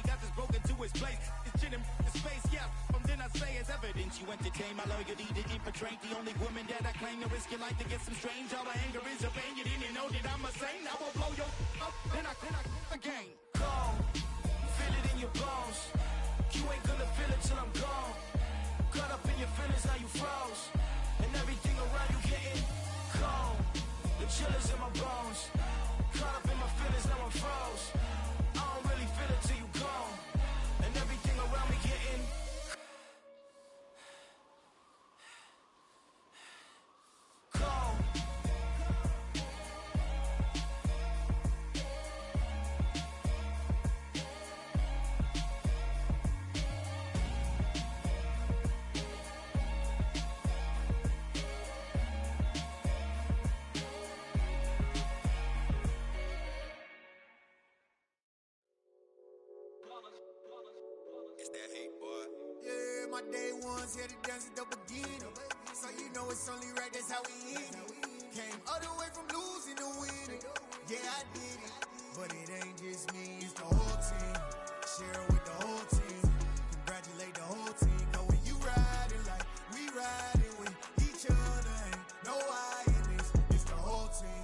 got this broken to his place. It's chilling in space, from then I say it's evidence. You entertain my loyalty, didn't infiltrate. The only woman that I claim to risk your life to get some strange. All my anger is a pain, you didn't know that I'm a saint. I will blow your up, then I again. Cold. Feel it in your bones. You ain't gonna feel it till I'm gone. Caught up in your feelings, now you froze. And everything around you getting cold. The chillers in my bones. Caught up in my feelings, now I'm froze. I don't really feel it till you gone. And everything around me getting My day ones here to dance at the beginning. So you know it's only right, that's how we end it. Came all the way from losing to winning. Yeah, I did it. But it ain't just me, it's the whole team. Share it with the whole team. Congratulate the whole team. Cause when you riding like we riding with each other, ain't no I in this. It's the whole team.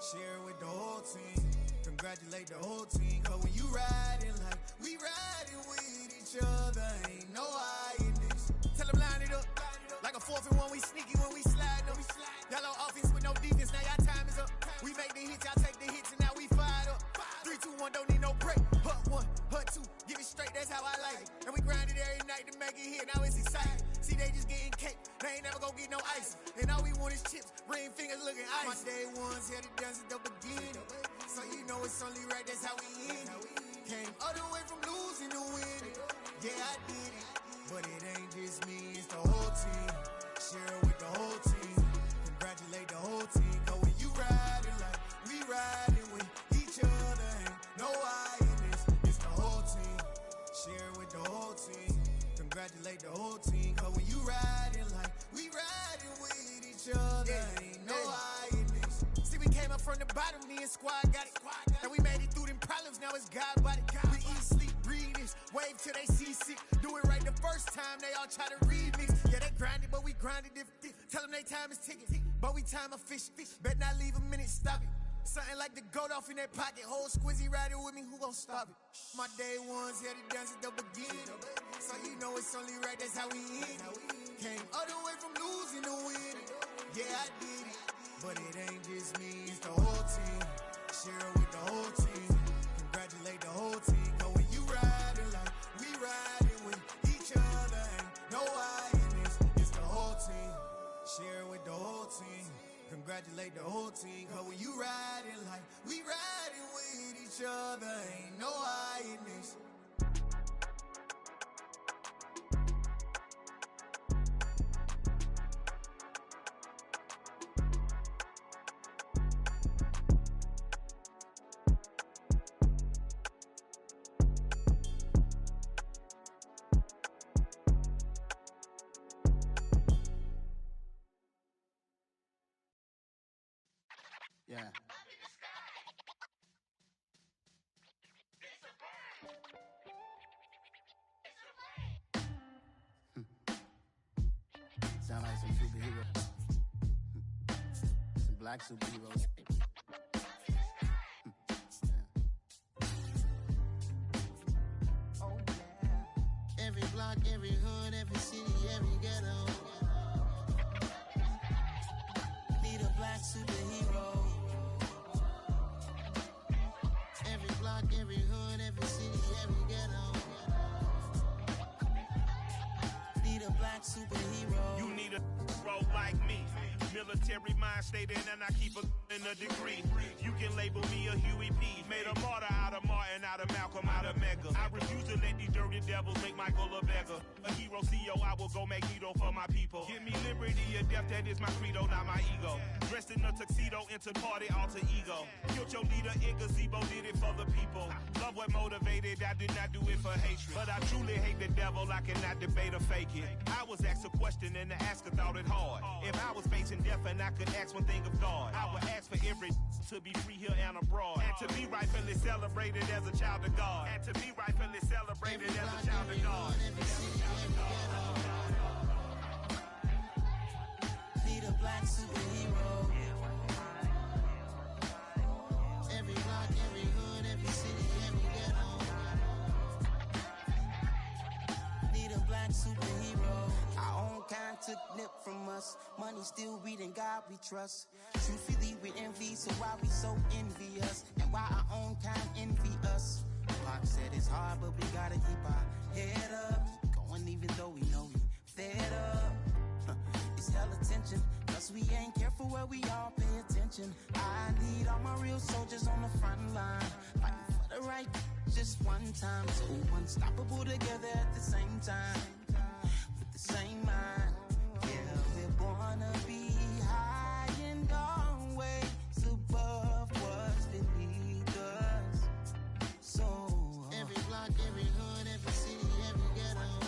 Share it with the whole team. Congratulate the whole team. Cause when you riding like we riding with each other, ain't no I in this. Tell them line it up. Like a 4th and 1, we sneaky when we slide them. Yellow offense with no defense, now y'all time is up. We make the hits, y'all take the hits, and now we fired up. 3, 2, 1, don't need no break. Hut 1, hut 2, give it straight, that's how I like it. And we grind it every night to make it hit, now it's exciting. See, they just getting cake, they ain't never gonna get no ice. And all we want is chips, ring fingers looking ice. My day ones here to dance at the beginning. So you know it's only right, that's how we end it. Came all the way from losing to winning. Yeah, I did it. But it ain't just me, it's the whole team. Share it with the whole team. Congratulate the whole team. Cause when you riding like we riding with each other, ain't no I in this. It's the whole team. Share it with the whole team. Congratulate the whole team. Cause when you riding like we riding with each other, ain't no I in this. See, we came up from the bottom, me and squad got it. And we made it through them problems, now it's God body. We eat, sleep, breathe this, wave till they seasick. Do it right the first time, they all try to remix. Yeah, they grinded, but we grinded different. Tell them they time is ticking, but we time a fish. Bet not leave a minute, stop it. Something like the goat off in that pocket. Whole squizzy riding with me, who gon' stop it? My day ones here to dance at the beginning. So you know it's only right, that's how we end it. Came all the way from losing to winning. Yeah, I did it. But it ain't just me, it's the whole team. Share it with the whole team. Congratulate the whole team. Cause when you riding like we riding with each other, ain't no I in this. It's the whole team. Share it with the whole team. Congratulate the whole team. Cause when you riding like we riding with each other, ain't no I in this. Yeah. Sound like some superheroes. Some black superheroes. Oh, yeah. Every block, every hood, every city, every ghetto. Need a black superhero. Every block, every hood, every city, every ghetto. Need a black superhero. You need a hero like me. Military mind stated, and I keep in a degree. You can label me a Huey P. Made a martyr out of Martin, out of Malcolm, out of Mega. I refuse to let these dirty devils make Michael a beggar. A hero CEO, I will go Magneto for my people. Give me liberty or death, that is my credo, not my ego. Dressed in a tuxedo, into party, alter ego. Killed your leader, in gazebo, did it for the people. Love what motivated, I did not do it for hatred. But I truly hate the devil, I cannot debate or fake it. I was asked a question and the asker thought it hard. If I was facing death and I could ask one thing of God, I would ask for every to be free here and abroad. And to be rightfully celebrated as a child of God. And to be rightfully celebrated as a child of God. Need a black superhero. Every block, every hood, every city, every ghetto. Need a black superhero. Our own kind took nip from us. Money still reading God we trust. Truthfully we envy, so why we so envious? And why our own kind envy us? Pac said it's hard, but we gotta keep our head up. Going even though we know we fed up. It's hell attention, cause we ain't careful where we all pay attention. I need all my real soldiers on the front line, fighting for the right just one time. So unstoppable together at the same time, with the same mind. Yeah, we're born to be high and always above what's beneath us. So every block, every hood, every city, every ghetto.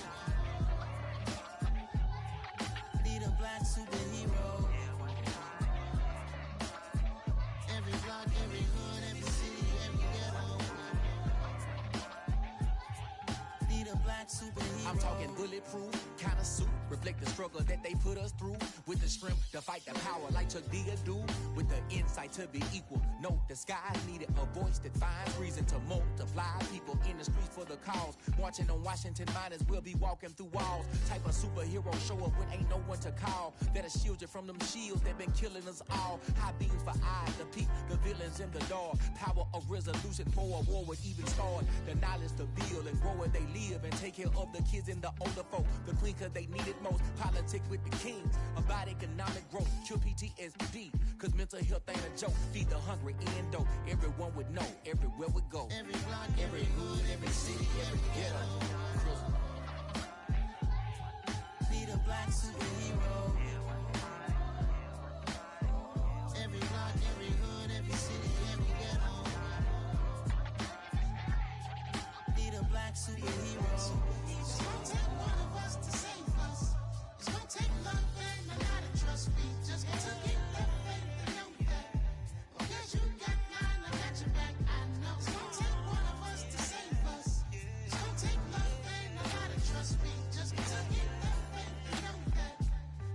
black superhero. I'm talking bulletproof, kind of suit, reflect the struggle that they put us through. With the strength to fight the power like Chuck D do. With the insight to be equal. Note the skies needed a voice that finds reason to multiply. People in the streets for the cause. Marching on Washington, might as well be walking through walls. Type of superhero show up when ain't no one to call. That'll shield you from them shields that been killing us all. High beams for eyes to peek the villains in the dark. Power of resolution for a war would even start. The knowledge to build and grow where they live and take care of the kids and the older folk. The queen cause they need it most. Politics with the kings about economic growth. Cure PTSD cause mental health ain't a joke. Feed the hungry and dope. Everyone would know everywhere we go. Every block, every hood, every city, every ghetto. Be the black superhero. Every block, every hood, every city, every ghetto. Be the black superhero. It's gonna take one of us to save us. It's gonna take love and a lot of trust. We just got to get that faith and know that. Because you got mine, I got your back, I know. It's gonna take one of us to save us. It's gonna take love and a lot of trust. We just got to get that faith and know that.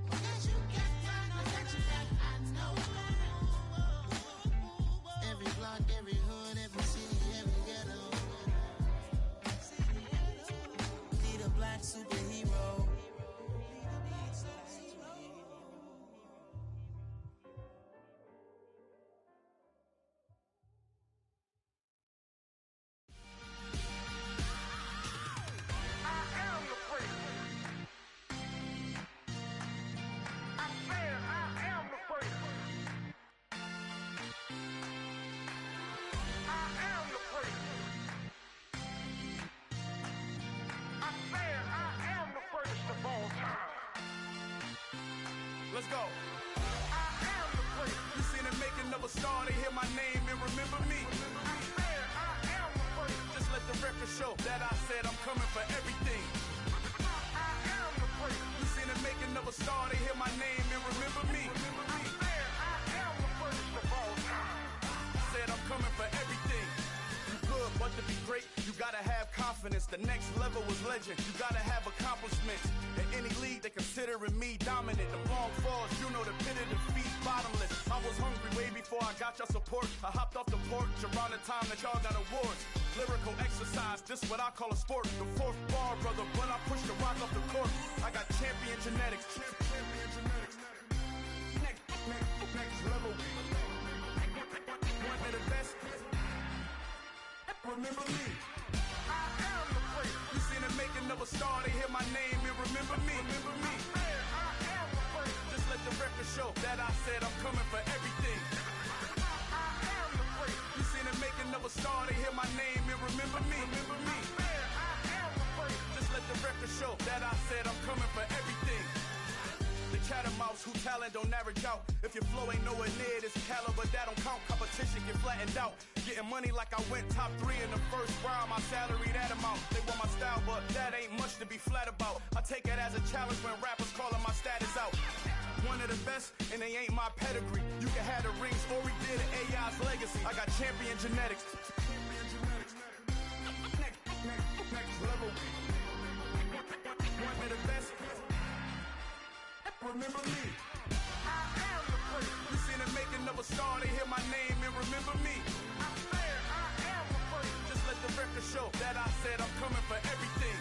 Because you got mine, I got your back, I know. Every block, every hood, every city, every ghetto. Be the black superhero. Let's go. I am the place. You seen the making of a star, they hear my name and remember me. I am the place. Just let the record show that I said I'm coming for everything. I am the place. You seen the making of a star, they hear my name and remember me. I am the first of all time. Said I'm coming for everything. You good, but to be great, you gotta have confidence. The next level was legend. You gotta have accomplishments. In any league, they considering me dominant. The wrong falls, you know the pit of defeat, bottomless. I was hungry way before I got your support. I hopped off the porch around the time that y'all got awards. Lyrical exercise, this what I call a sport. The fourth bar, brother, when I push the rock off the court. I got champion genetics. Next level. One of the best. Remember me. I am the place. You seen the making of a star, they hear my name and remember me. I am the place. Just let the record show that I said I'm coming for everything. I am the place. You seen the making of a star, they hear my name and remember me. I am the place. Just let the record show that I said I'm coming for everything. The chattermouths who talent don't average out. If your flow ain't nowhere near this caliber, that don't count. Competition get flattened out. Getting money like I went top 3 in the first round. My salary that amount. They want my style, but that ain't much to be flat about. I take it as a challenge when rappers calling my status out. One of the best, and they ain't my pedigree. You can have the rings, or we did an AI's legacy. I got champion genetics. Next level. One of the best. Remember me. I am the place. You seen the making of a star, they hear my name and remember me. I am the place. Just let the record show that I said I'm coming for everything.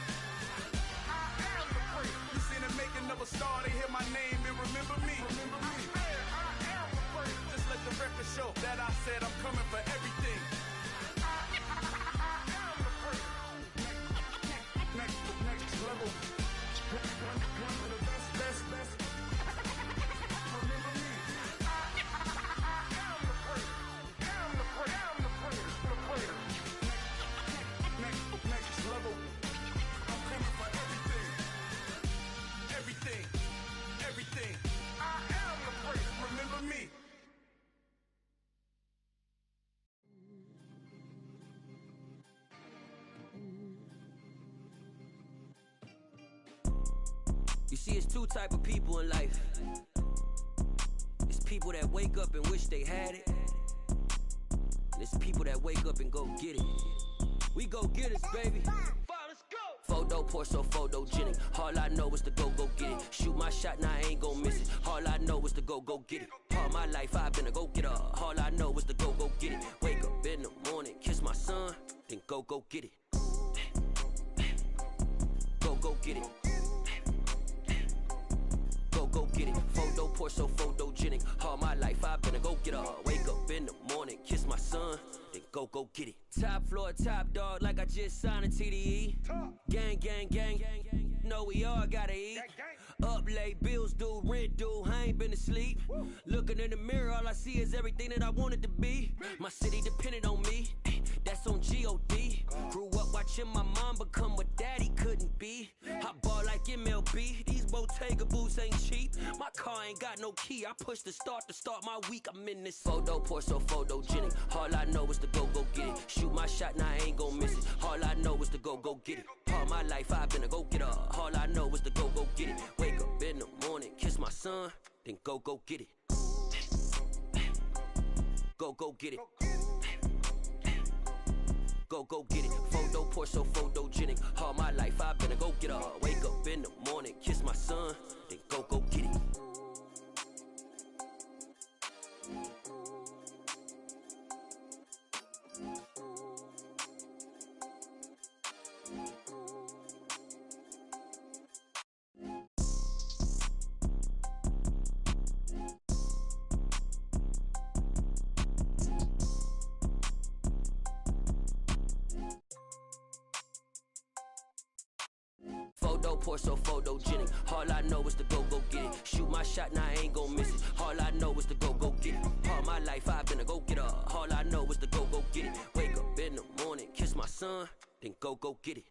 I am the place. You seen the making of a star, they hear my name and remember me. I am the place. Just let the record show that I said I'm coming for everything. I am the place. Next level. One of the best. Everything. I am the place. Remember me. You see, it's two type of people in life. It's people that wake up and wish they had it. And it's people that wake up and go get it. We go get it, baby. Photo poor, so photogenic. All I know is to go get it. Shoot my shot, now I ain't gon' miss it. All I know is to go get it. All my life I've been a go-getter. All I know is to go get it. Wake up in the morning, kiss my son, then go get it. Go get it. Go get it. Photo poor, so photogenic. All my life I've been a go-getter. Wake up in the morning, kiss my son, then go get it. Top floor, top dog, like I just signed a TDE. Gang, gang, gang, gang, gang. Know we all gotta eat. Up late, bills due, rent due, I ain't been asleep. Looking in the mirror, all I see is everything that I wanted to be. My city depended on me, that's on G.O.D. Grew up watching my mom become what daddy couldn't be. I ball like MLB, these Bottega boots ain't cheap. My car ain't got no key, I push the start to start my week. I'm in this photo poor, so photogenic. All I know is to go get it. Shoot my shot, now I ain't gon' miss it. All I know is to go get it. All my life I've been a go-getter. All I know is to go get it. Wake up in the morning, kiss my son, then go get it. Go get it. Go get it. Photo poor, so photogenic. All my life I've been a go-getter. Wake up in the morning, kiss my son, then go get it. Photo poor, so photogenic. All I know is to go get it. Shoot my shot, now I ain't gon' miss it. All I know is to go get it. All my life I've been a go-getter. All I know is to go get it. Wake up in the morning, kiss my son, then go get it.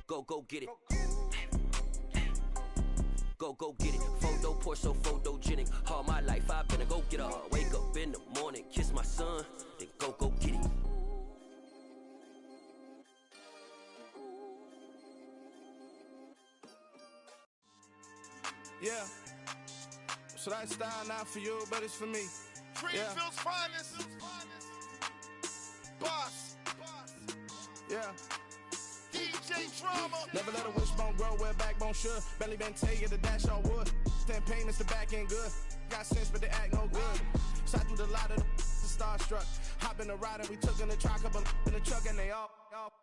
Go get it. Go get it. Photo poor, so photogenic. All my life I've been a go-getter. Wake up in the morning, kiss my son, then go get it. Yeah. So that style not for you, but it's for me. Greenfield's finest. Boss. Yeah. DJ Drama. Never let a wishbone grow where backbone should. Belly been taking the dash on wood. Then pain is the back end good. Got sense, but they act no good. Shot through the lot of the starstruck. Hop in the ride and we took in the truck, couple in the truck and they all.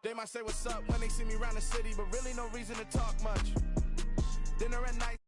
They might say what's up when they see me around the city, but really no reason to talk much. Dinner at night.